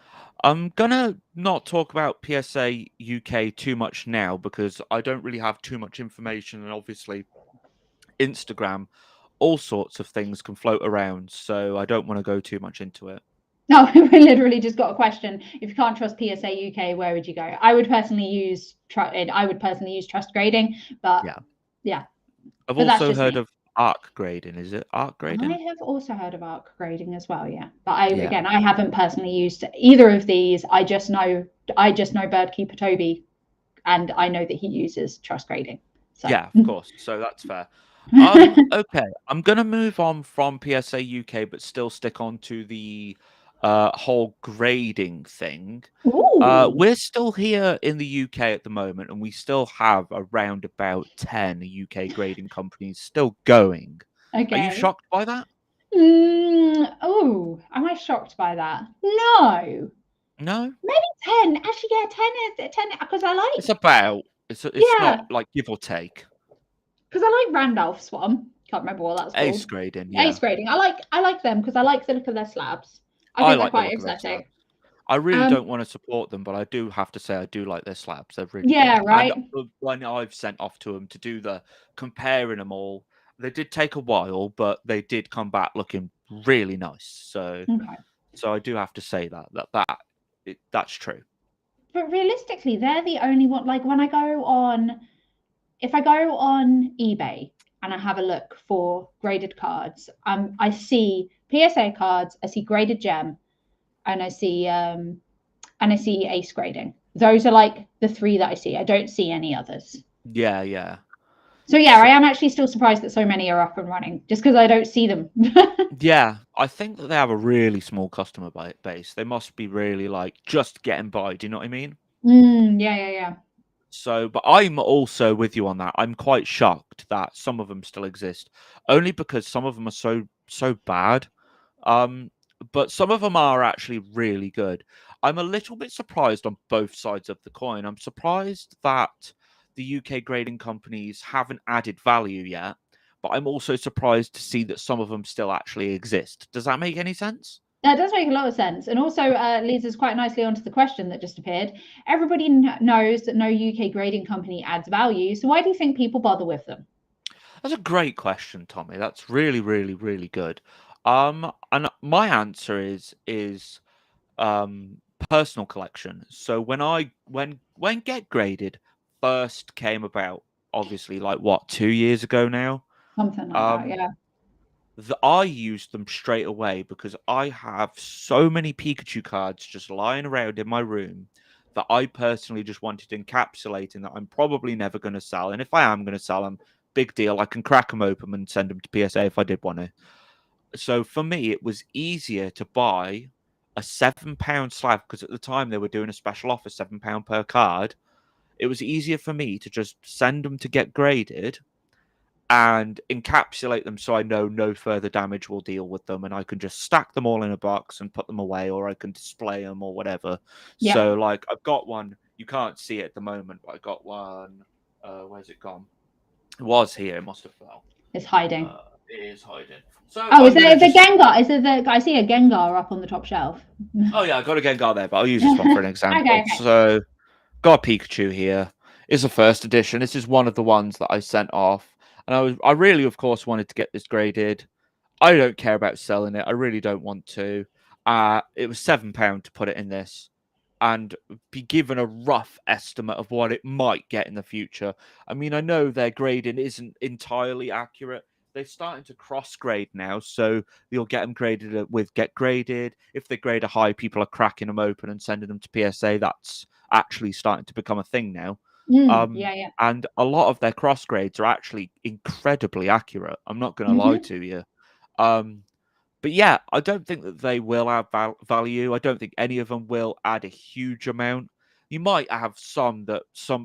I'm gonna not talk about PSA UK too much now, because I don't really have too much information, and obviously Instagram, all sorts of things can float around, so I don't want to go too much into it.
No, we literally just got a question. If you can't trust PSA UK, where would you go? I would personally use Trust Grading, but yeah.
I've also heard of ARC grading. Is it ARC grading?
I have also heard of ARC grading as well, yeah. But I haven't personally used either of these. I just know Birdkeeper Toby, and I know that he uses Trust Grading. So.
Yeah, of course. So that's fair. Okay, I'm gonna move on from PSA UK, but still stick on to the whole grading thing. We're still here in the UK at the moment, and we still have around about 10 UK grading companies still going.
Okay.
Are you shocked by that?
Oh, am I shocked by that? No.
No?
Maybe 10. Actually, yeah, 10 because I like.
It's about. It's not like give or take.
Because I like Randolph's one. Can't remember what that's called.
Ace grading, yeah.
Ace grading. I like them because I like the look of their slabs. I think they're quite aesthetic.
I really don't want to support them, but I do have to say I do like their slabs. They're really
good. Right.
And when I've sent off to them to do the comparing them all, they did take a while, but they did come back looking really nice. So, so I do have to say that's true.
But realistically, they're the only one. Like when if I go on eBay and I have a look for graded cards, I see PSA cards, I see graded gem, and I see and I see ace grading. Those are like the 3 that I see. I don't see any others.
Yeah, yeah.
So yeah, I am actually still surprised that so many are up and running, just because I don't see them.
Yeah, I think that they have a really small customer base. They must be really like just getting by. Do you know what I mean?
Yeah.
So, but I'm also with you on that. I'm quite shocked that some of them still exist, only because some of them are so bad. Um, but some of them are actually really good. I'm a little bit surprised on both sides of the coin. I'm surprised that the UK grading companies haven't added value yet, but I'm also surprised to see that some of them still actually exist. Does that make any sense?
That does make a lot of sense, and also leads us quite nicely onto the question that just appeared. Everybody knows that no UK grading company adds value, so why do you think people bother with them?
That's a great question, Tommy. That's really, really, really good. And my answer is personal collection. So when Get Graded first came about, obviously like what, 2 years ago now,
Something like that,
um
yeah.
I used them straight away because I have so many Pikachu cards just lying around in my room that I personally just wanted to encapsulate in that I'm probably never going to sell. And if I am going to sell them, big deal. I can crack them open and send them to PSA if I did want to. So for me, it was easier to buy a £7 slab because at the time they were doing a special offer, £7 per card. It was easier for me to just send them to get graded and encapsulate them so I know no further damage will deal with them, and I can just stack them all in a box and put them away, or I can display them or whatever.
Yeah.
So like I've got one, you can't see it at the moment, but I got one. Where's it gone? It was here, it must have fell.
It's hiding.
It is hiding. So
Oh, is there the Gengar? Is there the? I see a Gengar up on the top shelf.
Oh yeah, I got a Gengar there, but I'll use this one for an example.
Okay.
So got a Pikachu here. It's a first edition. This is one of the ones that I sent off. And I really, of course, wanted to get this graded. I don't care about selling it. I really don't want to. It was £7 to put it in this and be given a rough estimate of what it might get in the future. I mean, I know their grading isn't entirely accurate. They're starting to cross grade now, so you'll get them graded with Get Graded. If they grade a high, people are cracking them open and sending them to PSA. That's actually starting to become a thing now.
Yeah.
And a lot of their cross grades are actually incredibly accurate. I'm not going to lie to you. But yeah, I don't think that they will add value. I don't think any of them will add a huge amount. You might have some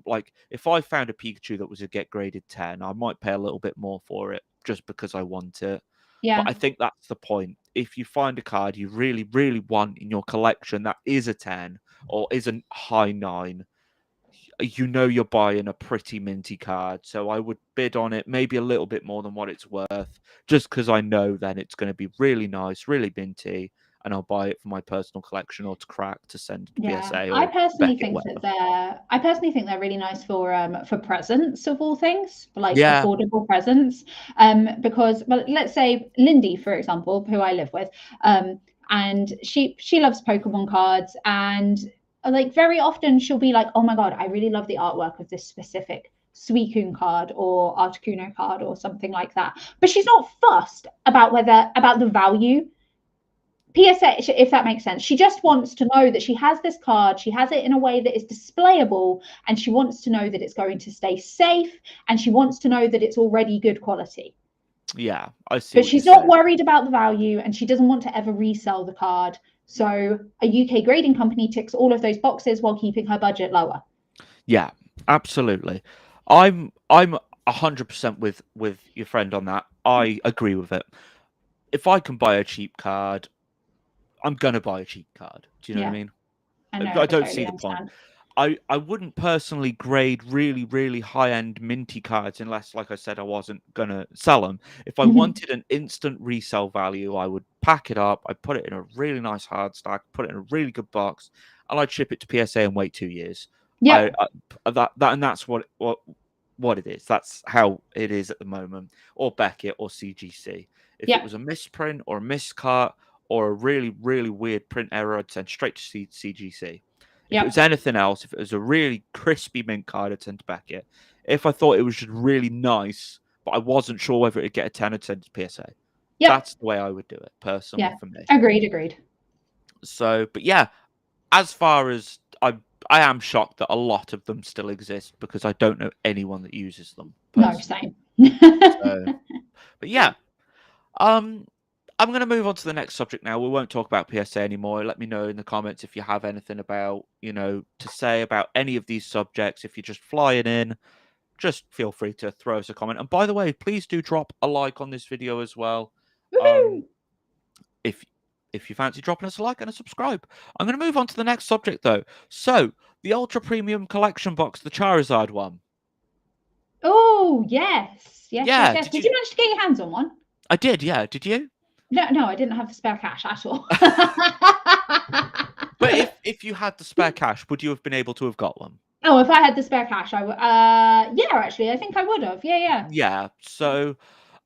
like if I found a Pikachu that was a Get Graded 10, I might pay a little bit more for it just because I want it.
Yeah.
But I think that's the point. If you find a card you really, really want in your collection that is a 10 or is a high 9, you know you're buying a pretty minty card. So I would bid on it maybe a little bit more than what it's worth, just because I know then it's going to be really nice, really minty, and I'll buy it for my personal collection or to crack to send to PSA or
I personally
Beckett,
think
whatever.
they're really nice for presents of all things, for like
Yeah,
affordable presents. Because well, let's say Lindy, for example, who I live with, and she loves Pokemon cards, and like very often she'll be like, oh my god, I really love the artwork of this specific Suicune card or Articuno card or something like that. But she's not fussed about the value. PSA, if that makes sense. She just wants to know that she has this card, she has it in a way that is displayable, and she wants to know that it's going to stay safe, and she wants to know that it's already good quality.
yeah, I see.
But she's not worried about the value, and she doesn't want to ever resell the card. So a UK grading company ticks all of those boxes while keeping her budget lower.
Yeah, absolutely. I'm 100% with your friend on that. I agree with it. If I can buy a cheap card, I'm gonna buy a cheap card. Do you know what I mean? I don't see the point. I wouldn't personally grade really, really high-end minty cards unless, like I said, I wasn't gonna sell them. If I wanted an instant resale value, I would pack it up, I'd put it in a really nice hard stack, put it in a really good box, and I'd ship it to PSA and wait 2 years.
Yeah.
That's what it is. That's how it is at the moment. Or Beckett or CGC. If it was a misprint or a miscut or a really, really weird print error, I'd send straight to CGC. If it was anything else, if it was a really crispy mint card, I'd send to Beckett. If I thought it was just really nice, but I wasn't sure whether it'd get a 10, I'd send it to PSA. That's the way I would do it, personally, for me.
Agreed.
So, but yeah, as far as I am shocked that a lot of them still exist because I don't know anyone that uses them.
No,
Personally.
same.
So, but yeah, I'm going to move on to the next subject now. We won't talk about PSA anymore. Let me know in the comments if you have anything about, to say about any of these subjects. If you're just flying in, just feel free to throw us a comment. And by the way, please do drop a like on this video as well. If you fancy dropping us a like and a subscribe. I'm going to move on to the next subject though. So, the Ultra Premium Collection box, the Charizard one.
Oh, yes.
Yeah,
Did you manage to get your hands on one?
I did, yeah. Did you?
No, I didn't have the spare cash at all.
But if you had the spare cash, would you have been able to have got one?
Oh, if I had the spare cash, I would. Yeah, actually, I think I would have. Yeah.
Yeah. So,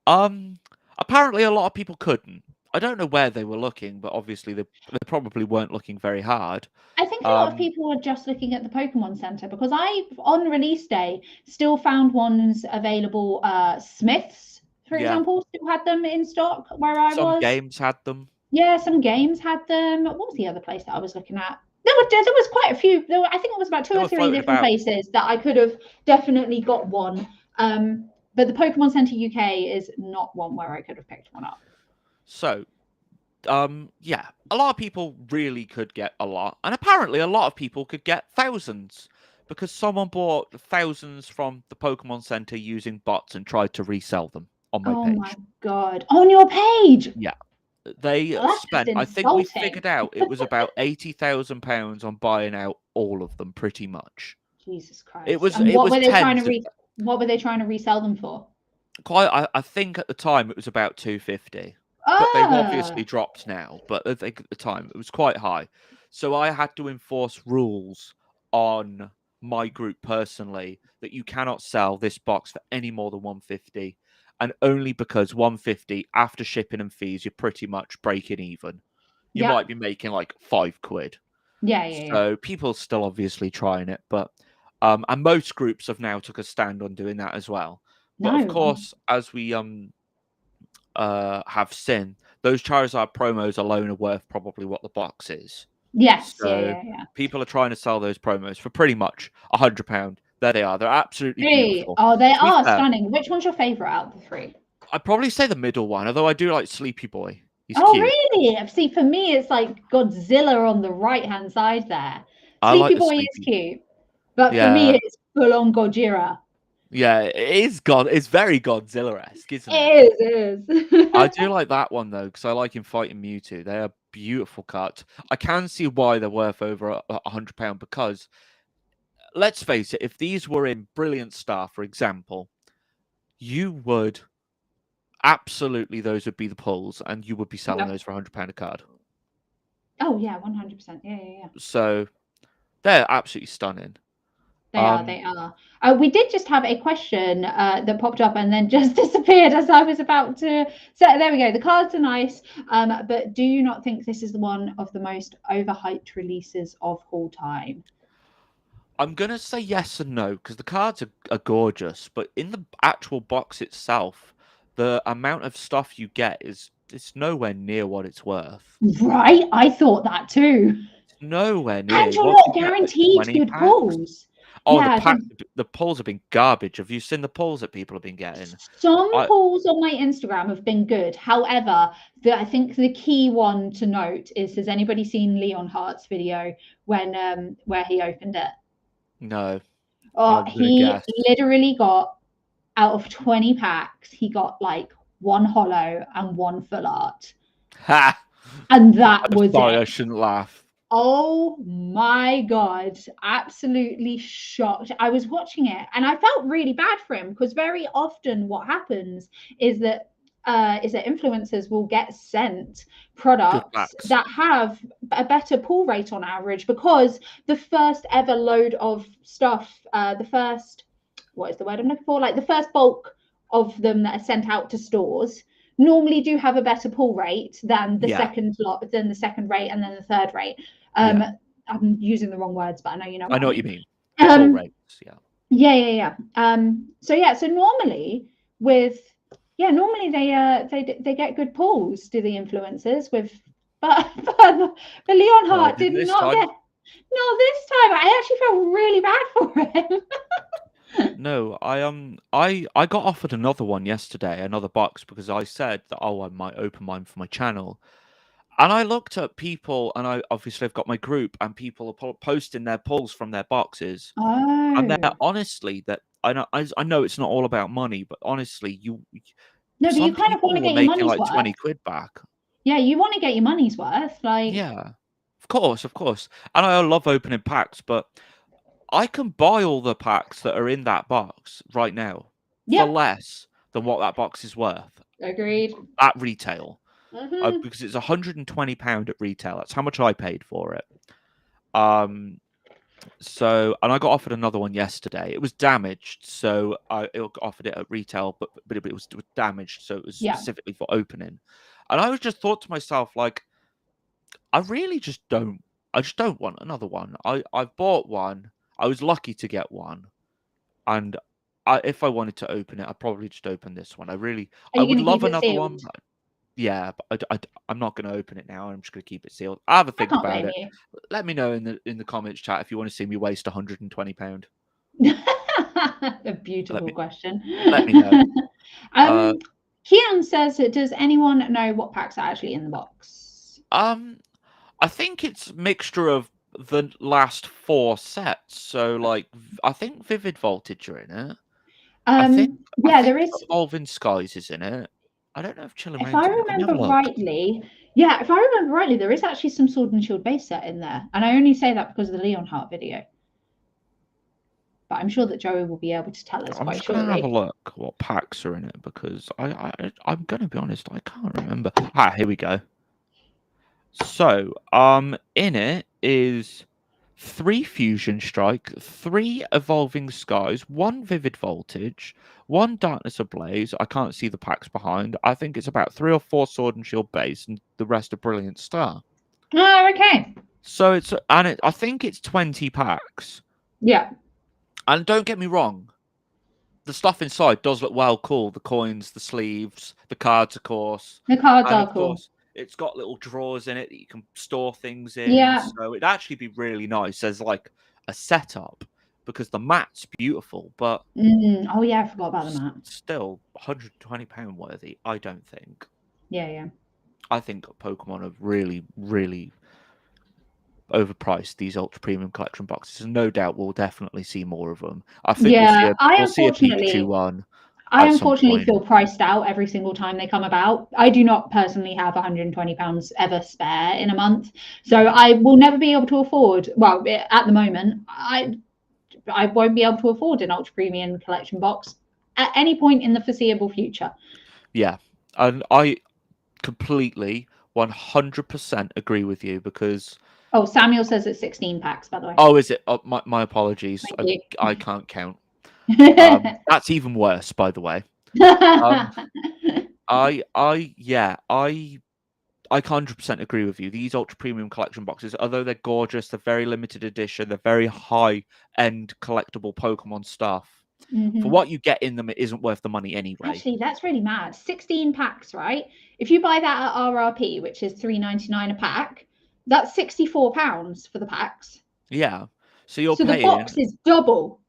apparently a lot of people couldn't. I don't know where they were looking, but obviously they probably weren't looking very hard.
I think a lot of people were just looking at the Pokemon Center because on release day, still found ones available. Smiths, for example, still had them in stock where I was.
Some games had them.
Yeah, some games had them. What was the other place that I was looking at? There was quite a few. I think it was about 2 or 3 different places that I could have definitely got one. But the Pokemon Center UK is not one where I could have picked one up.
So, yeah, a lot of people really could get a lot, and apparently a lot of people could get thousands because someone bought thousands from the Pokemon Center using bots and tried to resell them on my page.
Oh my god, on your page?
Yeah. They spent, I think we figured out it was about £80,000 on buying out all of them, pretty much.
Jesus Christ!
What were
they trying to resell them for?
I think at the time it was about 250, but they've obviously dropped now. But I think at the time it was quite high, so I had to enforce rules on my group personally that you cannot sell this box for any more than 150. And only because 150 after shipping and fees, you're pretty much breaking even. You might be making like £5.
Yeah.
So people are still obviously trying it, but and most groups have now took a stand on doing that as well. But of course, as we have seen, those Charizard promos alone are worth probably what the box is.
Yes.
So people are trying to sell those promos for pretty much £100. There they are. They're absolutely beautiful.
Oh, they are stunning. Which one's your favorite out of the 3?
I'd probably say the middle one, although I do like Sleepy Boy. He's
cute.
Really?
See, for me, it's like Godzilla on the right-hand side there. Sleepy Boy is cute, but for me, it's full-on Gojira.
Yeah, it is It's very Godzilla-esque, isn't it?
It is.
I do like that one though, because I like him fighting Mewtwo. They are beautiful cards. I can see why they're worth over £100 because, let's face it, if these were in Brilliant Star, for example, you would absolutely, those would be the pulls, and you would be selling those for £100 a card.
Oh yeah, 100%. Yeah.
So they're absolutely stunning.
They are. We did just have a question that popped up and then just disappeared as I was about to. So there we go. The cards are nice, but do you not think this is one of the most overhyped releases of all time?
I'm going to say yes and no, because the cards are gorgeous, but in the actual box itself, the amount of stuff you get it's nowhere near what it's worth.
Right? I thought that too.
It's nowhere near.
And you're not guaranteed good pulls.
Oh, yeah, the pulls have been garbage. Have you seen the pulls that people have been getting?
Some pulls on my Instagram have been good. However, I think the key one to note is, has anybody seen Leon Hart's video when where he opened it?
No.
Oh, he literally got, out of 20 packs, he got like 1 holo and 1 full art.
Ha!
And that was
sorry, I shouldn't laugh.
Oh my god, absolutely shocked. I was watching it and I felt really bad for him because very often what happens is that influencers will get sent products that have a better pull rate on average because the first ever load of stuff, the first bulk of them that are sent out to stores normally do have a better pull rate than the second lot, than the second rate and then the third rate. I'm using the wrong words, but I know you know.
I know what you mean. Pull rates,
yeah. So normally they get good pulls, do the influencers with, but Leon Hart did not get. Not this time. I actually felt really bad for him.
No, I got offered another one yesterday, another box, because I said that, oh, I might open mine for my channel. And I looked at people, and I obviously have got my group, and people are posting their pulls from their boxes, and they're
Oh.
honestly that I know it's not all about money, but honestly,
No, but you
some
kind of want to
people were
get your
making
money's
like
worth.
20 quid back.
Yeah, you want to get your money's worth. Like,
Yeah, of course. And I love opening packs, but I can buy all the packs that are in that box right now for
yep,
less than what that box is worth
agreed.
at retail.
Hmm.
Because it's £120 at retail. That's how much I paid for it. Um, So, and I got offered another one yesterday. It was damaged, so I offered it at retail, but it was damaged, so it was
Yeah.
specifically for opening. And I was just thought to myself, like, I really just don't. I just don't want another one. I've bought one. I was lucky to get one, and if I wanted to open it, I'd probably just open this one.
Are
I
you
would
going to
love
keep it
another
sealed?
one. Yeah, but I'm not going to open it now. I'm just going to keep it sealed. I have a
I
think
can't
about
blame
it. Let me know in the comments chat if you want to see me waste £120.
you. A
Let
beautiful
me
question.
let me know. Uh,
um, Kian says, does anyone know what packs are actually in the box?
um, I think it's a mixture of the last 4 sets. So, like, I think Vivid Voltage are in it. I
Yeah, there
think
is.
Evolving Skies is in it. I don't know if Chiller
If
Rain's
I
in it. Let me have a
remember
look.
rightly, yeah, if I remember rightly, there is actually some Sword and Shield base set in there, and I only say that because of the Leonhardt video. But I'm sure that Joey will be able to tell us
I'm
quite
just gonna have a
shortly.
look what packs are in it because I'm gonna be honest, I can't remember. Here we go. So, in it is 3 Fusion Strike, 3 Evolving Skies, 1 Vivid Voltage, 1 Darkness Ablaze. I can't see the packs behind. I think it's about 3 or 4 Sword and Shield base, and the rest are Brilliant Star.
Oh, okay.
So I think it's 20 packs.
Yeah.
And don't get me wrong, the stuff inside does look well cool. The coins, the sleeves, the cards, of course.
The cards
And
are
of
cool.
course, it's got little drawers in it that you can store things in.
Yeah.
So it'd actually be really nice as like a setup because the mat's beautiful, but
Oh, yeah, I forgot about the mat.
still £120 worthy, I don't think.
Yeah, yeah.
I think Pokemon have really, really overpriced these ultra premium collection boxes, and no doubt we'll definitely see more of them. I think
Yeah,
we'll see a Pikachu one
I
at some
unfortunately
point.
feel priced out every single time they come about. I do not personally have £120 ever spare in a month, so I will never be able to afford. Well, at the moment, I won't be able to afford an ultra premium collection box at any point in the foreseeable future.
Yeah, and I completely 100% agree with you because
Oh, Samuel says it's 16 packs, by the way.
oh, is it? Oh, my apologies.
Thank
I can't count.
you.
That's even worse, by the way. Um, yeah, I 100% agree with you. These ultra premium collection boxes, although they're gorgeous, they're very limited edition, they're very high end collectible Pokemon stuff. For what you get in them, it isn't worth the money anyway.
Actually, that's really mad. 16 packs, right? If you buy that at RRP, which is £3.99 a pack, that's £64 for the packs.
Yeah. So you're
So the
paying
box is double.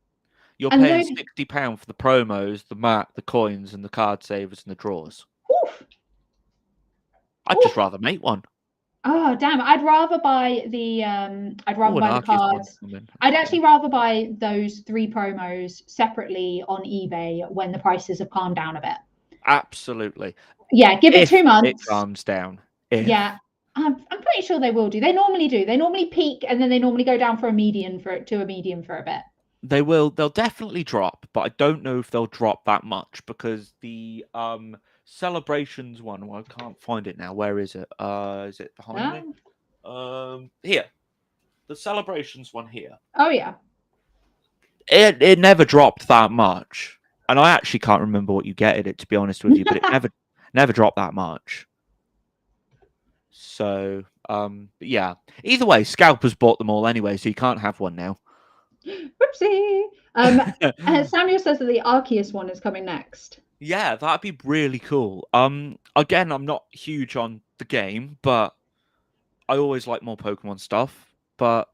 You're
And
paying
those,
£60 for the promos, the mat, the coins, and the card savers and the drawers.
oof,
I'd just
oof.
rather make one.
Oh damn! I'd rather buy the
Oh, an Arceus one's
cards.
coming.
I'd actually rather buy those 3 promos separately on eBay when the prices have calmed down a bit.
Absolutely.
Yeah, give it
If
2
it
months.
calms down. If.
Yeah, I'm pretty sure they will do. They normally do. They normally peak and then they normally go down for a median for a bit.
They will. They'll definitely drop, but I don't know if they'll drop that much because the celebrations one. Well, I can't find it now. Where is it? Is it behind me? Here. The celebrations one here.
Oh yeah.
It never dropped that much, and I actually can't remember what you get in it, to be honest with you. But it never dropped that much. So, but yeah. Either way, Scalpers bought them all anyway, so you can't have one now.
Whoopsie. Samuel says that the Arceus one is coming next.
Yeah, that'd be really cool. Again, I'm not huge on the game, but I always like more Pokemon stuff. But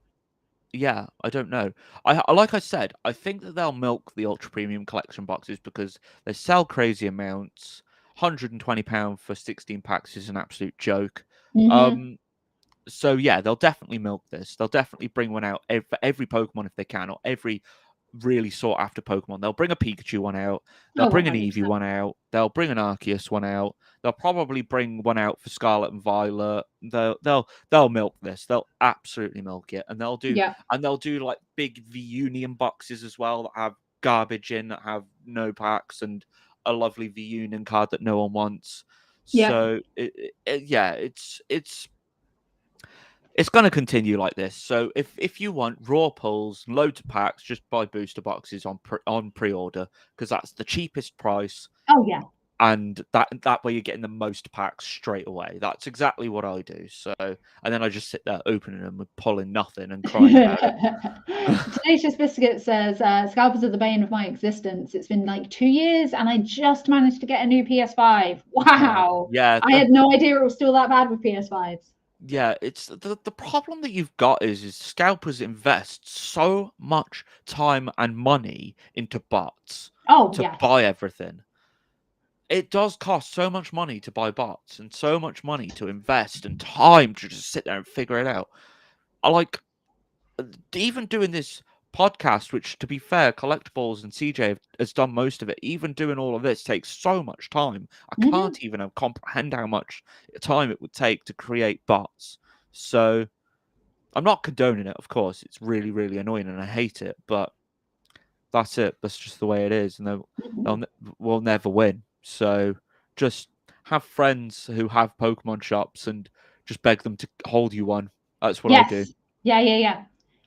Yeah, I don't know. Like I said, I think that they'll milk the ultra premium collection boxes because they sell crazy amounts. £120 for 16 packs is an absolute joke.
Mm-hmm.
So yeah, they'll definitely milk this. They'll definitely bring one out for every Pokemon if they can, or every really sought after Pokemon. They'll bring a Pikachu one out. They'll
Oh,
bring an Eevee
100%.
one out. They'll bring an Arceus one out. They'll probably bring one out for Scarlet and Violet. They'll milk this. They'll absolutely milk it, and
Yeah.
they'll do like big V-Union boxes as well that have garbage in, that have no packs and a lovely V-Union card that no one wants.
Yeah.
So yeah, it's going to continue like this. So if you want raw pulls, loads of packs, just buy booster boxes on pre-order because that's the cheapest price,
Oh, yeah.
and that way you're getting the most packs straight away. That's exactly what I do. So, and then I just sit there opening them and pulling nothing and crying about it.
Tenacious Biscuit says, Scalpers are the bane of my existence. It's been like 2 years and I just managed to get a new PS5. Wow.
Yeah,
I had no idea it was still that bad with PS5s.
yeah, it's the problem that you've got is scalpers invest so much time and money into bots to
yes.
buy everything. It does cost so much money to buy bots and so much money to invest and time to just sit there and figure it out. I like even doing this podcast, which to be fair, Collectibles and CJ has done most of it. Even doing all of this takes so much time. I can't even comprehend how much time it would take to create bots. So I'm not condoning it, of course. It's really, really annoying and I hate it, but that's it. That's just the way it is, and we'll never win. So just have friends who have Pokemon shops and just beg them to hold you one. That's what I do.
Yeah.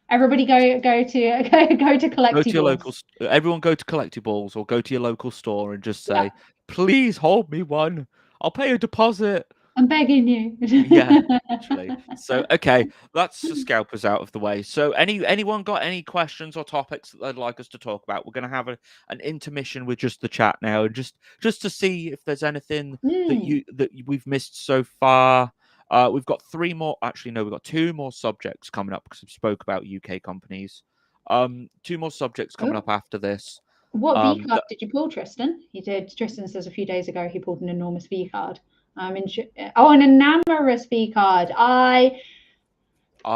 Everybody go to Collectibles.
Go to your local. Everyone go to Collectibles or go to your local store and just say, "Please hold me one. I'll pay a deposit."
I'm begging you.
Yeah, actually. So okay, that's the scalpers out of the way. So anyone got any questions or topics that they'd like us to talk about? We're gonna have an intermission with just the chat now, just to see if there's anything that we've missed so far. We've got 3 more. Actually, no, we've got 2 more subjects coming up because we spoke about UK companies. 2 more subjects coming up after this.
What V card did you pull, Tristan? He did. Tristan says a few days ago he pulled an enormous V card. An enamorous V card. I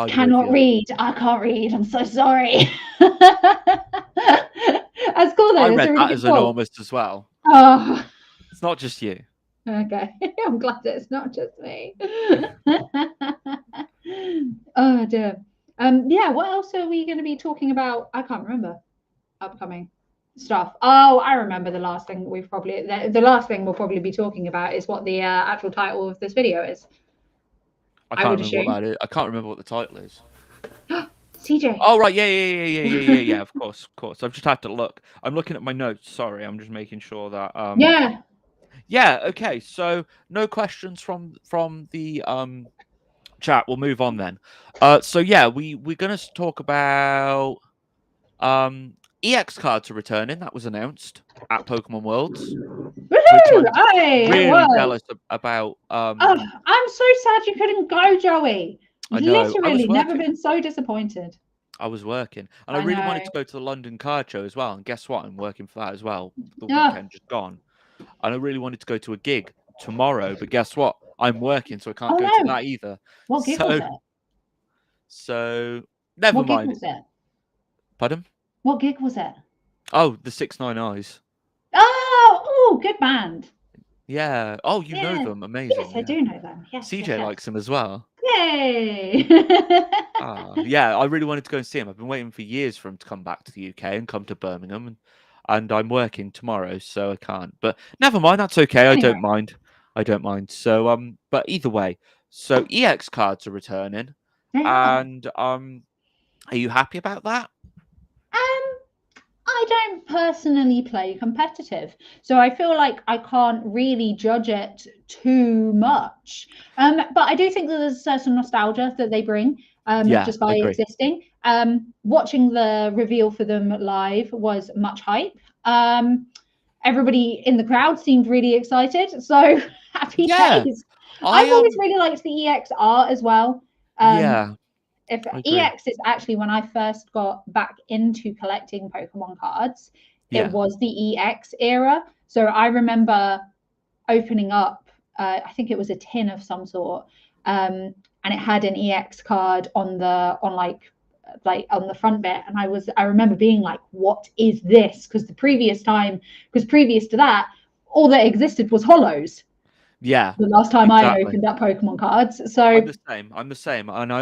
cannot read. I can't read. I'm so sorry. That's cool though.
I read that as enormous as well.
Oh,
it's not just you.
Okay, I'm glad it's not just me. Oh dear. Yeah. What else are we going to be talking about? I can't remember. Upcoming stuff. Oh, I remember the last thing we've probably the last thing we'll probably be talking about is what the actual title of this video is.
I can't remember what that is. I can't remember what the title is.
CJ.
Oh right, yeah. Of course. I've just had to look. I'm looking at my notes. Sorry, I'm just making sure that. Yeah. Okay. So no questions from the chat. We'll move on then. So yeah, we're gonna talk about EX cards are returning. That was announced at Pokemon Worlds. Really jealous about.
I'm so sad you couldn't go, Joey.
I know.
Literally, never been so disappointed.
I was working, and I really wanted to go to the London Card Show as well. And guess what? I'm working for that as well. The weekend just gone, and I really wanted to go to a gig tomorrow, but guess what? I'm working, so I can't go to that either.
What gig was it?
So never mind.
What gig was it?
Pardon?
What gig was it?
Oh, the 6ix9ine Eyes.
Oh, good band.
Yeah. Oh, you know them. Amazing.
Yes, I do know them. Yes.
CJ likes them as well.
Yay!
Yeah, I really wanted to go and see him. I've been waiting for years for him to come back to the UK and come to Birmingham, and I'm working tomorrow, so I can't. But never mind, that's okay. I don't mind. So, but either way, so EX cards are returning, and are you happy about that?
I don't personally play competitive, so I feel like I can't really judge it too much. But I do think that there's a certain nostalgia that they bring just by existing. Watching the reveal for them live was much hype. Everybody in the crowd seemed really excited, so happy days. I've always really liked the EX art as well. If
I agree.
EX is actually when I first got back into collecting Pokemon cards, it was the EX era. So I remember opening up, I think it was a tin of some sort, and it had an EX card on the front bit, and I remember being like, what is this? Because previous to that, all that existed was holos.
Yeah.
The last time I opened up Pokemon cards. So
I'm the same. And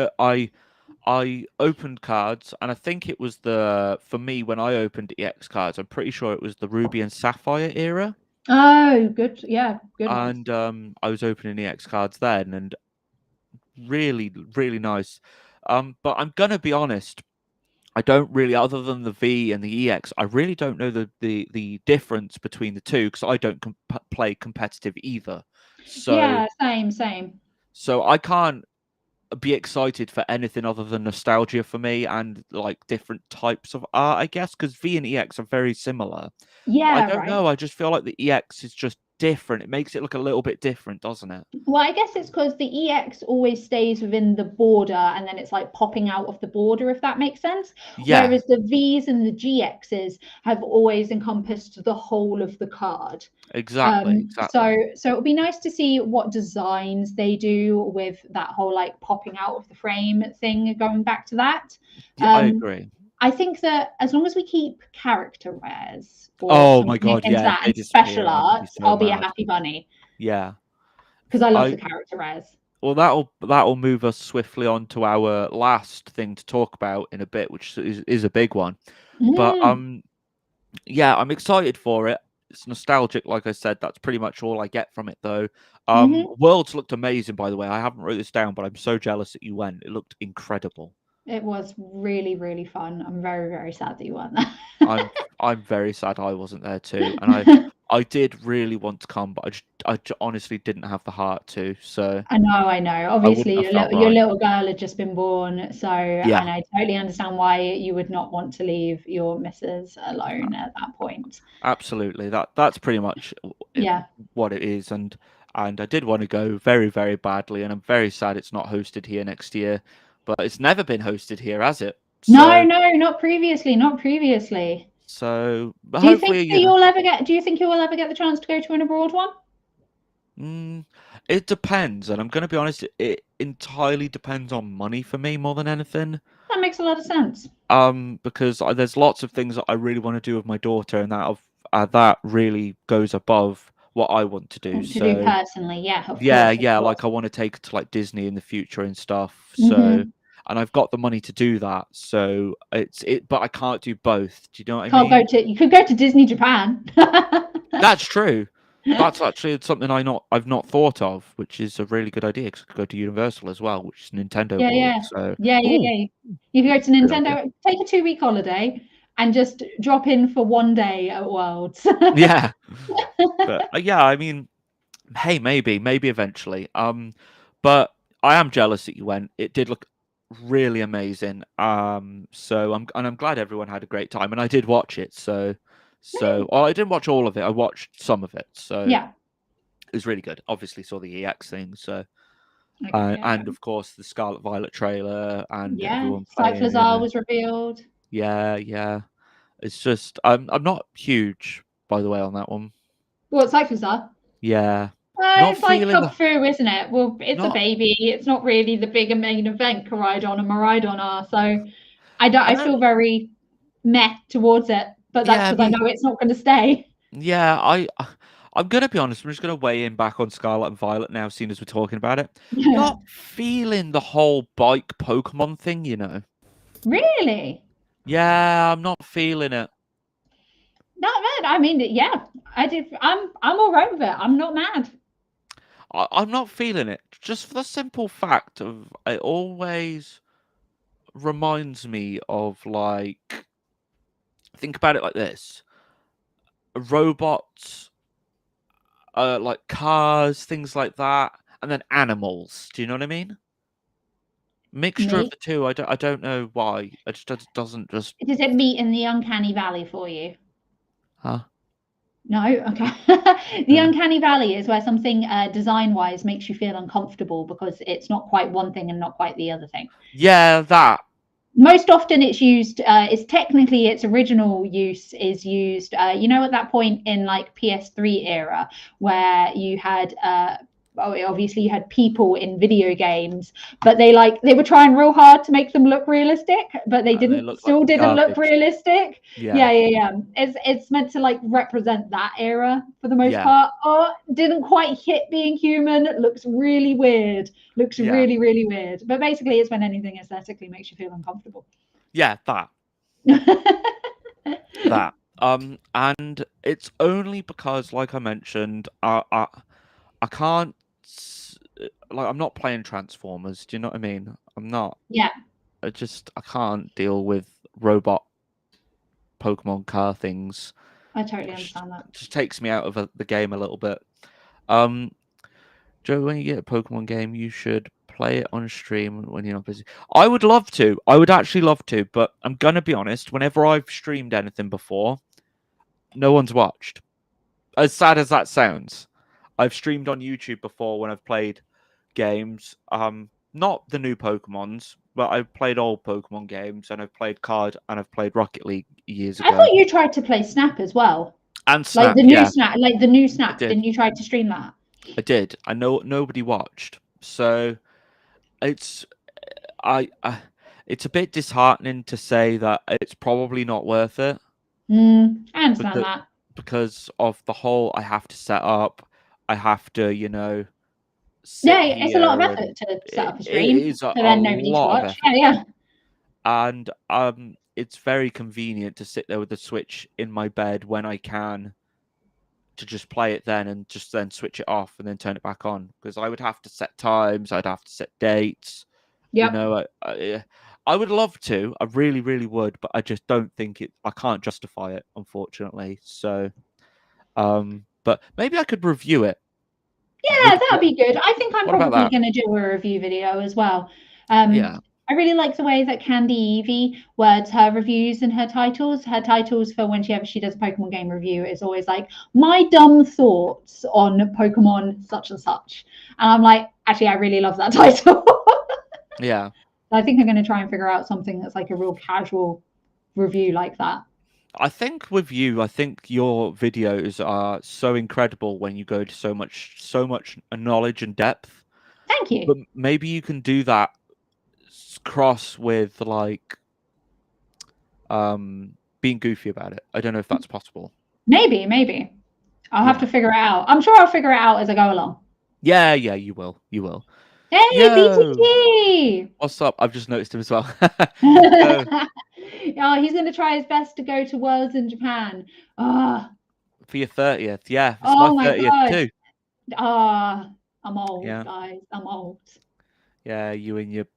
I opened cards, and I think it was for me when I opened EX cards, I'm pretty sure it was the Ruby and Sapphire era.
Oh, good. Yeah, good one.
And I was opening EX cards then, and really, really nice. But I'm gonna be honest, I don't really, other than the V and the EX, I really don't know the difference between the two because I don't play competitive either. So
yeah, same.
So I can't be excited for anything other than nostalgia for me and like different types of art, I guess, because V and EX are very similar. But I
Yeah,
don't
right.
know. I just feel like the EX is just different. It makes it look a little bit different, doesn't it?
Well, I guess it's because the EX always stays within the border and then it's like popping out of the border, if that makes sense.
Yeah,
Whereas the Vs and the GXs have always encompassed the whole of the card.
exactly.
So it'll be nice to see what designs they do with that whole like popping out of the frame thing, going back to that.
Yeah, I agree.
I think that as long as we keep character rares or
Oh my
something
god,
into
yeah, if
that
they
and special
disappear, I'm gonna be
arts,
so
I'll be a
mad.
happy bunny
Yeah.
because I love
I
the character rares.
Well, that'll move us swiftly on to our last thing to talk about in a bit, which is a big one. But yeah, I'm excited for it. It's nostalgic, like I said. That's pretty much all I get from it, though. Worlds looked amazing, by the way. I haven't wrote this down, but I'm so jealous that you went. It looked incredible.
It was really, really fun. I'm very, very sad that you weren't
I'm very sad I wasn't there too, and I did really want to come, but I honestly didn't have the heart to. So
I know.
I
Obviously,
wouldn't have felt
your
right.
little girl had just been born, so
Yeah.
and I totally understand why you would not want to leave your missus alone at that point.
Absolutely. That's pretty much what it is, and I did want to go very, very badly, and I'm very sad it's not hosted here next year. But it's never been hosted here, has it?
No, not previously, not previously.
So
Do you
hopefully,
think that you'll ever get? Do you think you will ever get the chance to go to an abroad one?
It depends, and I'm going to be honest. It entirely depends on money for me more than anything.
That makes a lot of sense.
Because there's lots of things that I really want to do with my daughter, and that really goes above what I want to do.
To do personally, yeah, of
yeah,
course.
like I want to take her to like Disney in the future and stuff. So, and I've got the money to do that. So but I can't do both. Do you know what I mean?
You could go to Disney Japan.
That's true. That's actually something I've not thought of, which is a really good idea. Because I could go to Universal as well, which is Nintendo World. So
yeah. You can go to Nintendo, take a 2-week holiday, and just drop in for 1 day at Worlds.
Yeah, but yeah, I mean, hey, maybe eventually. But I am jealous that you went. It did look really amazing. So I'm glad everyone had a great time, and I did watch it. Well, I didn't watch all of it. I watched some of it. So
yeah,
it was really good. Obviously, saw the EX thing. So and of course the Scarlet Violet trailer and everyone playing.
Cyclozar was revealed.
Yeah. It's just I'm not huge, by the way, on that one.
What, Cyclozar?
Yeah.
It's like Club Fu, isn't it? Well, it's a baby. It's not really the bigger main event Coridon and Maridon are. So I feel very meh towards it. But that's because I know it's not going to stay.
Yeah, I'm gonna be honest. I'm just gonna weigh in back on Scarlet and Violet now, seeing as we're talking about it. Not feeling the whole bike Pokemon thing, you know.
Really?
Yeah, I'm not feeling it.
Not mad. I mean, yeah, I'm all right with it. I'm not mad.
I'm not feeling it, just for the simple fact of it always reminds me of like, think about it like this: robots, like cars, things like that, and then animals. Do you know what I mean? Mixture of the two. I don't know why. It doesn't just.
Does it meet in the uncanny valley for you?
Huh?
No, okay. The uncanny valley is where something design-wise makes you feel uncomfortable because it's not quite one thing and not quite the other thing.
Yeah, that.
Most often it's used, it's technically its original use is used, you know, at that point in like PS3 era where you had, obviously you had people in video games, but they were trying real hard to make them look realistic, but they still didn't look realistic.
Yeah.
It's meant to like represent that era for the most part. Oh, didn't quite hit being human. It looks really weird. Really, really weird. But basically it's when anything aesthetically makes you feel uncomfortable.
Yeah, that. That. And it's only because, like I mentioned, I can't, like, I'm not playing Transformers. Do you know what I mean? I'm not.
Yeah.
I can't deal with robot Pokemon car things.
I totally understand that.
It just takes me out of the game a little bit. Joe, when you get a Pokemon game, you should play it on stream when you're not busy. I would love to. I would actually love to, but I'm gonna be honest. Whenever I've streamed anything before, no one's watched. As sad as that sounds, I've streamed on YouTube before when I've played games. Not the new Pokemons, but I've played old Pokemon games, and I've played Card, and I've played Rocket League years ago.
I thought you tried to play Snap as well.
And Snap,
like the new Snap, like the new Snap. Didn't you try to stream that?
I did. I know nobody watched, so it's it's a bit disheartening to say that it's probably not worth it.
I understand that
because of the whole. I have to set up. I have to, you know.
It's a lot of effort to set up a stream.
It is
so then nobody to watch. Yeah.
And it's very convenient to sit there with the Switch in my bed when I can, to just play it then and just then switch it off and then turn it back on, because I would have to set times, I'd have to set dates. You know, I would love to, I really, really would, but I just don't think I can't justify it, unfortunately. So, but maybe I could review it.
Yeah, that'd be good. I think I'm probably going to do a review video as well. I really like the way that Candy Evie words her reviews and her titles. Her titles for whenever she does a Pokemon game review is always like, my dumb thoughts on Pokemon such and such. And I'm like, actually, I really love that title.
Yeah.
I think I'm going to try and figure out something that's like a real casual review like that.
I think with you, I think your videos are so incredible when you go to so much knowledge and depth.
Thank you.
But maybe you can do that cross with like being goofy about it. I don't know if that's possible.
Maybe I'll have to figure it out. I'm sure I'll figure it out as I go along.
Yeah, you will.
Hey, BTT!
What's up? I've just noticed him as well.
Oh, he's going to try his best to go to Worlds in Japan. For
your 30th, yeah. It's my 30th too.
I'm old, guys. I'm old.
Yeah, you in your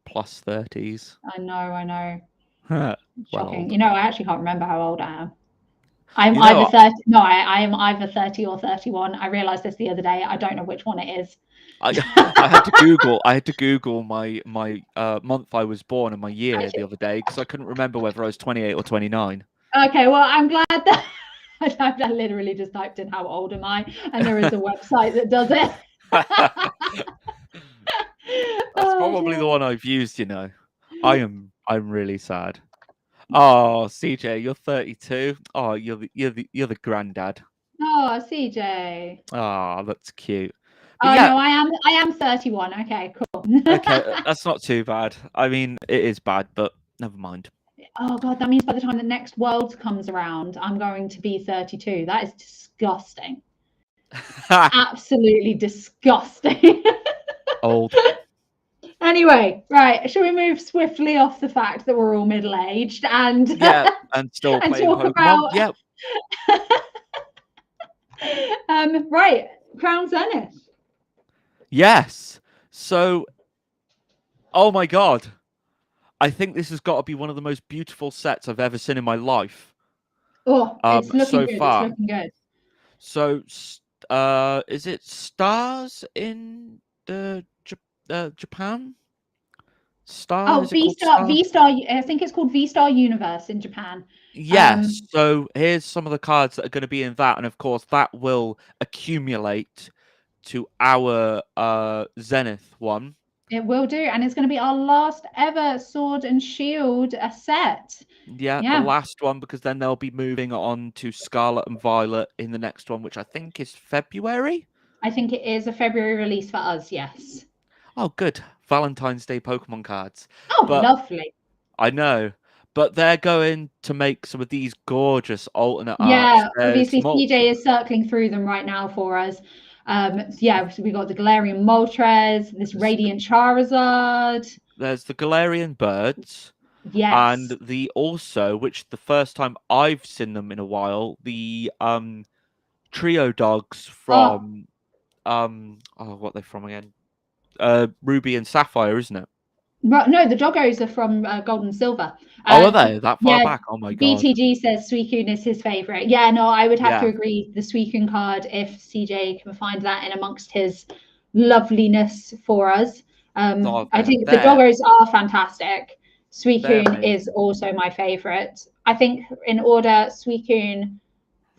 plus 30s.
I know. Shocking.
Well,
I actually can't remember how old I am. I'm either 30. No, I am either 30 or 31. I realized this the other day. I don't know which one it is.
I had to Google my month I was born and my year the other day, because I couldn't remember whether I was 28 or 29.
Okay, well, I'm glad that I literally just typed in how old am I, and there is a website that does it.
That's probably the one I've used. I'm really sad. Oh, CJ, you're 32. Oh, you're the granddad.
Oh, CJ.
Oh, that's cute.
But no, I am 31. Okay, cool.
Okay, that's not too bad. I mean, it is bad, but never mind.
Oh God, that means by the time the next World comes around, I'm going to be 32. That is disgusting. Absolutely disgusting.
Old.
Anyway, right, shall we move swiftly off the fact that we're all middle-aged and
and still
and
playing
talk
Pokemon?
about
Yep.
Right, CROWN ZENITH.
Yes. So, oh my God, I think this has got to be one of the most beautiful sets I've ever seen in my life.
Oh, it's looking
so
good.
far.
It's looking good.
So, is it stars in the Japan? Star?
Oh,
Is it called Star?
V-Star. I think it's called V-Star Universe in Japan.
Yes. So here's some of the cards that are going to be in that, and of course that will accumulate to our Zenith one.
It will do, and it's going to be our last ever Sword and Shield set.
Yeah, the last one, because then they'll be moving on to Scarlet and Violet in the next one, which I think is February.
I think it is a February release for us, yes.
Oh, good. Valentine's Day Pokemon cards.
Oh,
But
lovely.
I know. But they're going to make some of these gorgeous alternate arts.
Yeah, obviously CJ is circling through them right now for us. Yeah, so we got the Galarian Moltres, this Radiant Charizard.
There's the Galarian birds.
Yes.
And the also, which the first time I've seen them in a while, the trio dogs from what are they from again? Ruby and Sapphire, isn't it?
No, the doggos are from Gold and Silver.
Oh, are they that far back? Oh my god.
BTG says Suicune is his favorite. Yeah, no, I would have to agree. The Suicune card, if CJ can find that in amongst his loveliness for us. I think the doggos are fantastic. Suicune is also my favorite. I think in order, Suicune,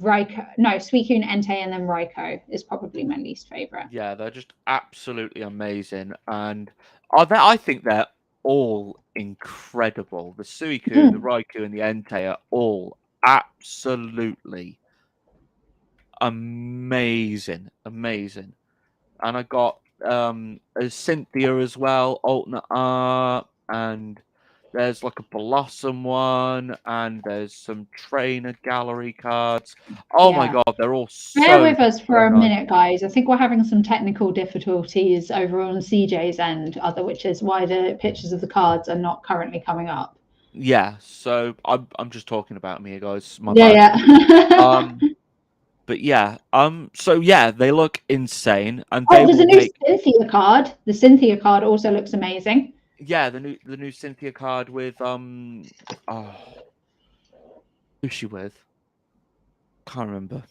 Suicune, Entei, and then Raikou is probably my least favorite.
Yeah, they're just absolutely amazing, and I think they're all incredible. The Suicune, the Raikou, and the Entei are all absolutely amazing, amazing. And I got a Cynthia as well, alternate art, and there's like a Blossom one, and there's some trainer gallery cards. Oh my god, they're all so
Bear with us for a minute, guys. I think we're having some technical difficulties over on CJ's end, which is why the pictures of the cards are not currently coming up.
Yeah, so I'm just talking about me, guys. My bad.
Yeah.
But yeah, so yeah, they look insane, and
there's a new Cynthia card. The Cynthia card also looks amazing.
Yeah, the new Cynthia card with who's she with? Can't remember.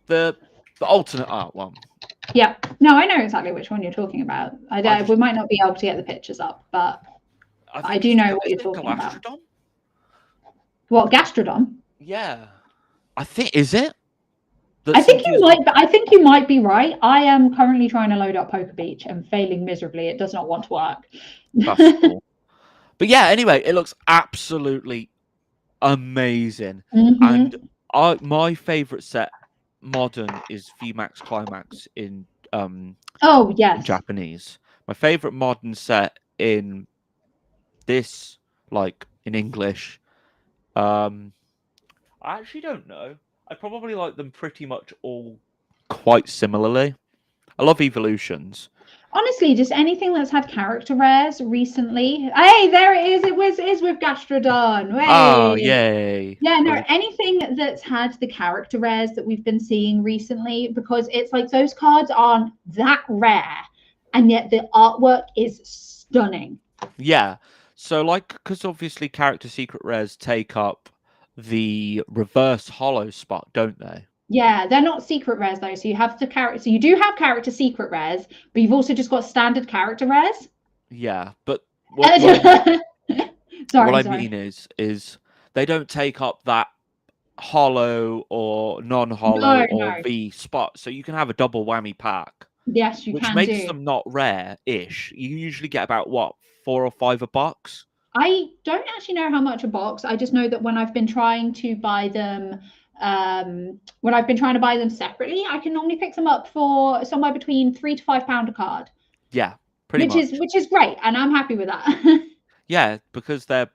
the alternate art one.
Yeah, no, I know exactly which one you're talking about. We might not be able to get the pictures up, but I do know what you're talking about. What, Gastrodon?
Yeah, I think is it.
I think you might be right. I am currently trying to load up Poke Beach and failing miserably. It does not want to work.
That's cool. But yeah, anyway, it looks absolutely amazing. And my favorite set modern is VMAX Climax in in Japanese. My favorite modern set in this, like in English, I actually don't know. I probably like them pretty much all quite similarly. I love evolutions.
Honestly, just anything that's had character rares recently. Hey, there it is. It is with Gastrodon. Hey.
Oh, yay.
Yeah, no, anything that's had the character rares that we've been seeing recently, because it's like those cards aren't that rare, and yet the artwork is stunning.
Yeah. So, like, because obviously character secret rares take up the reverse hollow spot, don't they?
Yeah, they're not secret rares though. So you have the character. So you do have character secret rares, but you've also just got standard character rares.
Yeah, but what I mean is they don't take up that hollow or non-hollow or V spot, so you can have a double whammy pack.
Yes, you
which
can.
Which makes them not rare-ish. You usually get about what, 4 or 5 a box.
I don't actually know how much a box. I just know that when I've been trying to buy them. When I've been trying to buy them separately, I can normally pick them up for somewhere between £3 to £5 a card.
Yeah, pretty much.
Which is great, and I'm happy with that.
Yeah, because they're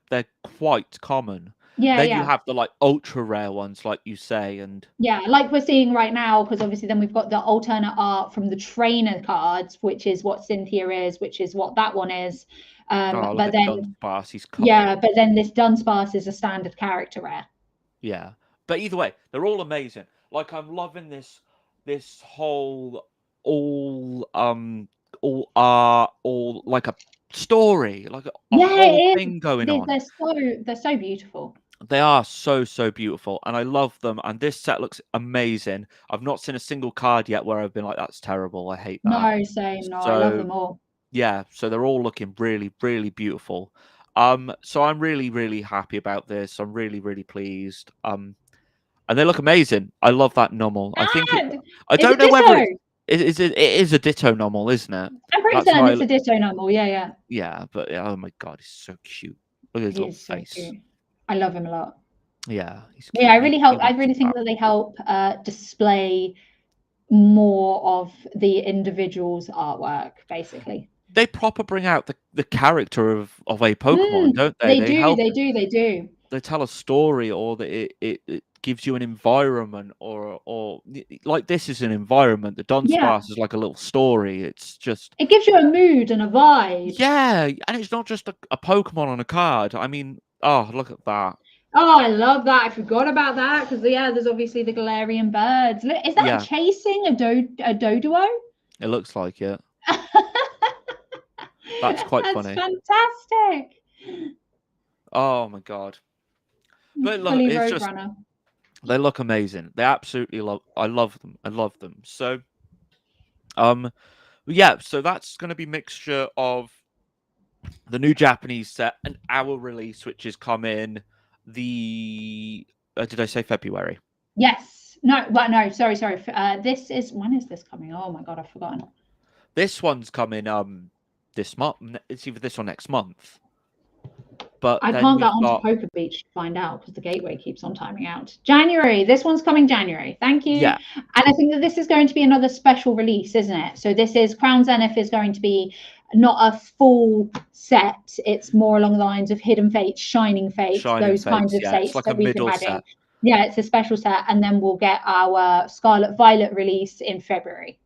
quite common.
Yeah,
then you have the like ultra rare ones, like you say, and
yeah, like we're seeing right now, because obviously then we've got the alternate art from the trainer cards, which is what Cynthia is, which is what that one is. But then but then this Dunsparce is a standard character rare.
Yeah. But either way, they're all amazing. Like, I'm loving this whole all like a story, like a whole thing going on.
They're so beautiful.
They are so, so beautiful, and I love them. And this set looks amazing. I've not seen a single card yet where I've been like, "That's terrible. I hate that."
No, same. No, I love
So
them all.
yeah, so they're all looking really, really beautiful. So I'm really, really happy about this. I'm really, really pleased. And they look amazing. I love that normal. I think
And
I
it's a
don't know whether
ditto.
it is a ditto normal, isn't it?
I'm pretty
That's
certain
why
it's a ditto normal. Yeah, yeah.
yeah, but oh my god, he's so cute. Look at his
He
little
is so
face.
cute. I love him a lot.
Yeah, he's
Yeah,
cute.
I really
He
help. I
looks
really think that
fab.
they help display more of the individual's artwork, basically.
They proper bring out the character of a Pokemon, don't they?
They
They
do.
help
They do. They do.
they tell a story, or that it gives you an environment, or like this is an environment. The
Yeah.
Dunsparce is like a little story. It's just
It gives you a mood and a vibe.
yeah, and it's not just a Pokemon on a card. I mean, oh, look at that.
Oh, I love that. I forgot about that because yeah, there's obviously the Galarian birds. Look, is that
Yeah,
chasing a dodo?
it looks like it. That's quite
That's
funny.
fantastic.
Oh my god. But look,
Fully
it's just
Roadrunner.
they look amazing. They absolutely love. I love them. I love them. So, yeah. So that's going to be mixture of the new Japanese set and our release, which is coming the. Did I say February?
Yes. No. Well, no. Sorry. This is when is this coming? Oh my god, I've forgotten.
This one's coming this month. It's either this or next month. But
I
then
can't get
we've
onto
got
Poker Beach to find out because the gateway keeps on timing out. January. This one's coming January. Thank you.
yeah,
And I think that this is going to be another special release, isn't it? So this is CROWN ZENITH is going to be not a full set. It's more along the lines of Hidden Fates, Shining Fates,
Shining
those kinds
Fates.
of
Yeah, it's
sets
like a
that we've been
middle
having.
set.
Yeah, it's a special set, and then we'll get our Scarlet Violet release in February.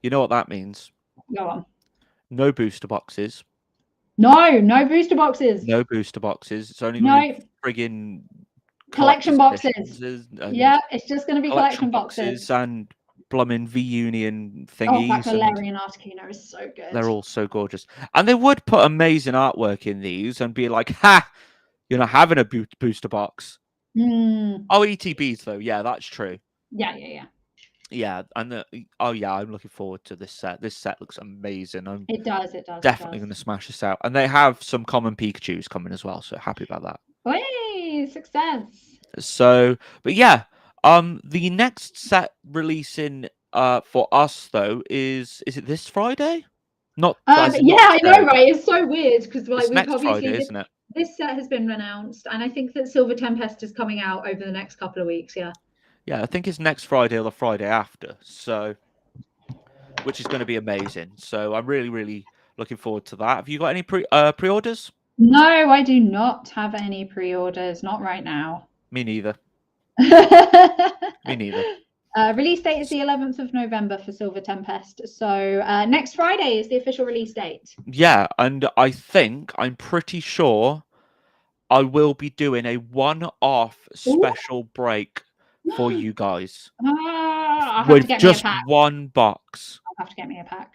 You know what that means?
Go on.
No booster boxes.
No booster boxes.
No booster boxes. It's only
No
going to be friggin'
collection boxes. Yeah, it's just going to be collection boxes.
And Blummin' V-Union
Oh,
thingies.
that Galarian Articuno is so good.
They're all so gorgeous. And they would put amazing artwork in these and be like, ha! You're not having a booster box.
Mm.
Oh, ETBs, though. Yeah, that's true.
Yeah.
Yeah, and oh yeah, I'm looking forward to this set. This set looks amazing. I'm
It does.
definitely going to smash this out. And they have some common Pikachus coming as well, so happy about that.
Hey, success.
So, but yeah, the next set releasing for us though is it this Friday? Not
yeah, I know, right? It's so weird because like
it's
we've
next
obviously
Friday, isn't it?
This set has been announced, and I think that Silver Tempest is coming out over the next couple of weeks. Yeah.
Yeah, I think it's next Friday or the Friday after. So, which is going to be amazing. So I'm really, really looking forward to that. Have you got any pre-orders?
No, I do not have any pre-orders. Not right now.
Me neither. Me neither.
Release date is the 11th of November for Silver Tempest. So next Friday is the official release date.
Yeah, and I'm pretty sure I will be doing a one-off special break for you guys.
I'll have
with
to get
just
me a pack.
one box.
I'll have to get me a pack.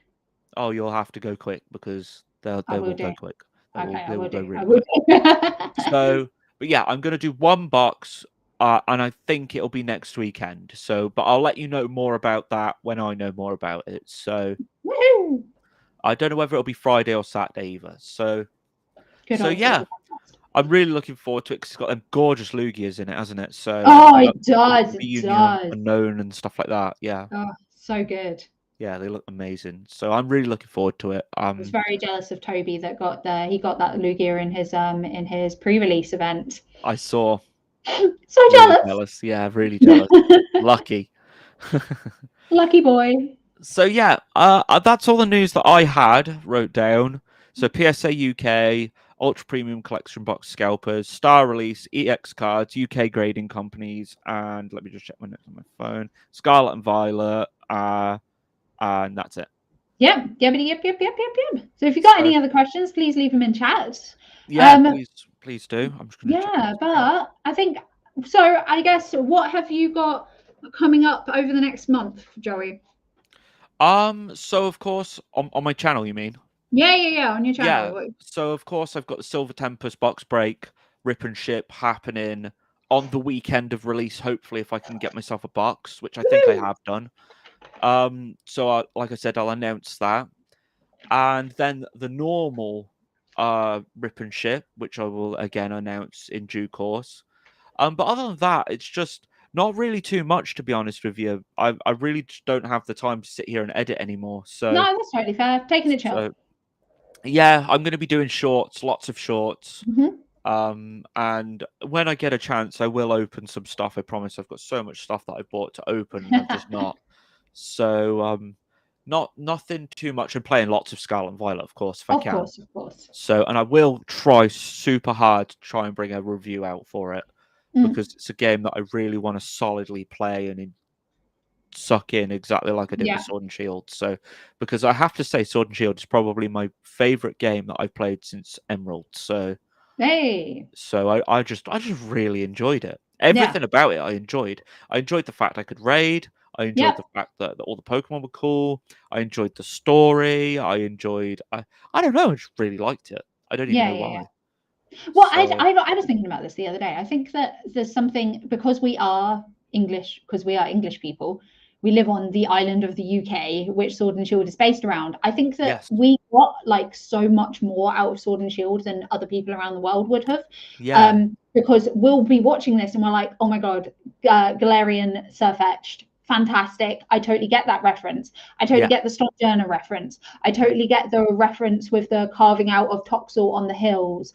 Oh, you'll have to go quick because they will go quick.
I will do.
So, but yeah, I'm going to do one box, and I think it'll be next weekend. So, but I'll let you know more about that when I know more about it. So,
woohoo!
I don't know whether it'll be Friday or Saturday either. So,
Yeah.
I'm really looking forward to it because it's got them gorgeous Lugias in it, hasn't it? So,
it does. It does.
Unknown and stuff like that. Yeah.
Oh, so good.
Yeah, they look amazing. So I'm really looking forward to it.
I was very jealous of Toby that got that Lugia in his pre-release event.
I saw.
So jealous.
Yeah, really jealous. Lucky.
Lucky boy.
So yeah, that's all the news that I wrote down. So PSA UK, Ultra Premium Collection Box Scalpers, Star Release, EX Cards, UK Grading Companies, and let me just check my notes on my phone. Scarlet and Violet, and that's it.
Yep. So if you got any other questions, please leave them in chat.
Yeah, please do. I'm just gonna
but I think so. I guess what have you got coming up over the next month, Joey?
So of course on my channel, you mean?
Yeah, on your channel.
Yeah. So of course I've got the Silver Tempest box break, Rip and Ship happening on the weekend of release, hopefully, if I can get myself a box, which I think I have done. So like I said, I'll announce that. And then the normal rip and ship, which I will again announce in due course. But other than that, it's just not really too much, to be honest with you. I really just don't have the time to sit here and edit anymore. So
No, that's totally fair. Taking a chill.
so, yeah, I'm going to be doing shorts, lots of shorts.
Mm-hmm.
And when I get a chance, I will open some stuff. I promise. I've got so much stuff that I bought to open, and I've just not. So nothing too much. I'm playing lots of Scarlet and Violet, of course, if I can.
Of course.
So, and I will try super hard to try and bring a review out for it, because it's a game that I really want to solidly play and suck in, exactly like I did with Sword and Shield. So, because I have to say, Sword and Shield is probably my favorite game that I've played since Emerald. So, so I just really enjoyed it. Everything about it I enjoyed. I enjoyed the fact I could raid. I enjoyed the fact that all the Pokemon were cool. I enjoyed the story. I don't know. I just really liked it. I don't even know why.
Well, I was thinking about this the other day. I think that there's something, because we are English people. We live on the island of the UK, which Sword and Shield is based around. I think that we got like so much more out of Sword and Shield than other people around the world would have.
Yeah.
Because we'll be watching this and we're like, oh my god, Galarian Surf-Etched, fantastic. I totally get that reference. I totally get the Stonjourner reference. I totally get the reference with the carving out of Toxel on the hills.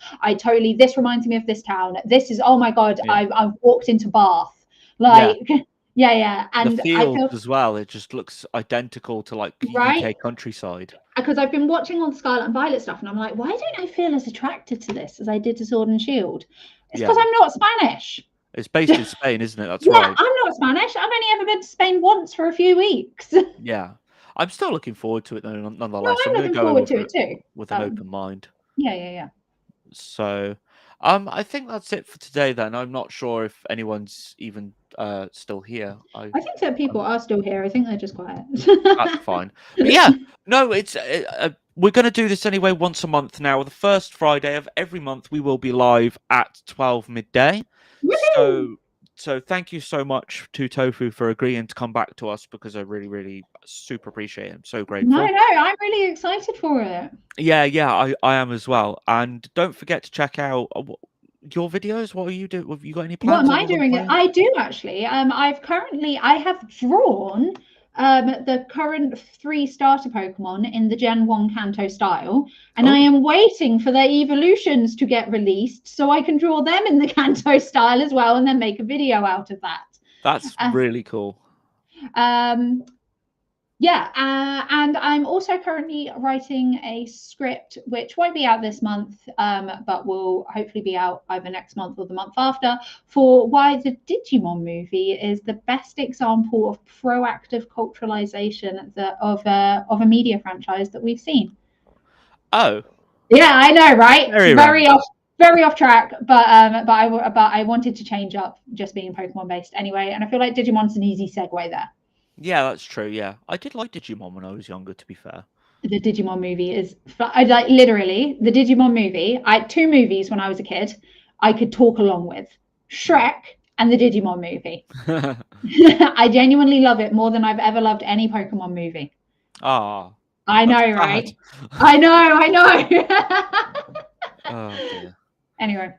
This reminds me of this town. This is, oh my god, I've walked into Bath. Like, and
the field as well, it just looks identical to like UK countryside.
Because I've been watching all the Scarlet and Violet stuff, and I'm like, why don't I feel as attracted to this as I did to Sword and Shield? It's because I'm not Spanish.
It's based in Spain, isn't it? That's right.
I'm not Spanish. I've only ever been to Spain once for a few weeks.
Yeah, I'm still looking forward to it though, nonetheless.
No, I'm looking forward to it too,
with an open mind.
Yeah.
So, I think that's it for today. Then I'm not sure if anyone's even still here.
I think that people are still here. I think they're just quiet.
That's fine. But yeah, no, it's we're going to do this anyway once a month now. The first Friday of every month, we will be live at 12 midday. So thank you so much to Tofu for agreeing to come back to us, because I really, really super appreciate it. I'm so grateful.
No, I'm really excited for it.
Yeah, I am as well. And don't forget to check out your videos. What are you doing? Have you got any plans?
What am I doing? I do actually. I have drawn the current 3 starter Pokemon in the Gen 1 Kanto style, and I am waiting for their evolutions to get released so I can draw them in the Kanto style as well, and then make a video out of that.
That's really cool.
And I'm also currently writing a script which won't be out this month, but will hopefully be out either next month or the month after, for why the Digimon movie is the best example of proactive culturalization of a media franchise that we've seen.
Oh.
Yeah, I know, right? Very off track, but I wanted to change up just being Pokemon based anyway, and I feel like Digimon's an easy segue there.
Yeah, that's true. Yeah, I did like Digimon when I was younger, to be fair.
The Digimon movie is like literally the Digimon movie. I had 2 movies when I was a kid I could talk along with: Shrek and the Digimon movie. I genuinely love it more than I've ever loved any Pokemon movie.
Ah,
I know, right? I know.
Oh dear.
Anyway.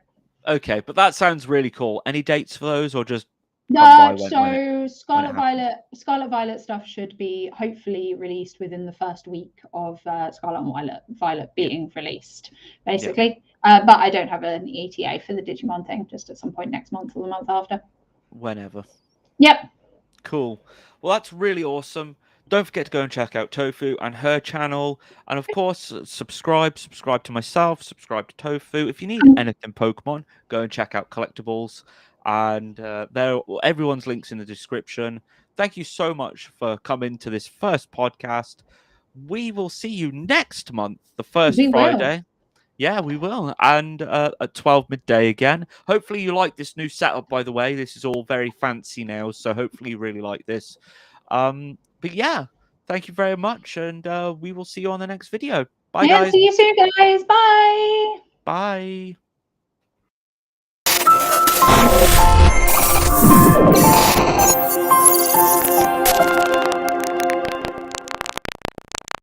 Okay, but that sounds really cool. Any dates for those, or just?
So Scarlet Violet stuff should be hopefully released within the first week of Scarlet and Violet being released, basically. But I don't have an ETA for the Digimon thing, just at some point next month or the month after.
Whenever.
Yep.
Cool. Well, that's really awesome. Don't forget to go and check out Tofu and her channel. And of course, subscribe to myself, subscribe to Tofu. If you need anything Pokemon, go and check out Collectibles. And everyone's links in the description. Thank you so much for coming to this first podcast. We will see you next month, the first Friday. Yeah, we will. And at 12 midday again. Hopefully you like this new setup, by the way. This is all very fancy now, so hopefully you really like this. But yeah, thank you very much, and we will see you on the next video. Bye, guys.
See you soon, guys. Bye.
Bye.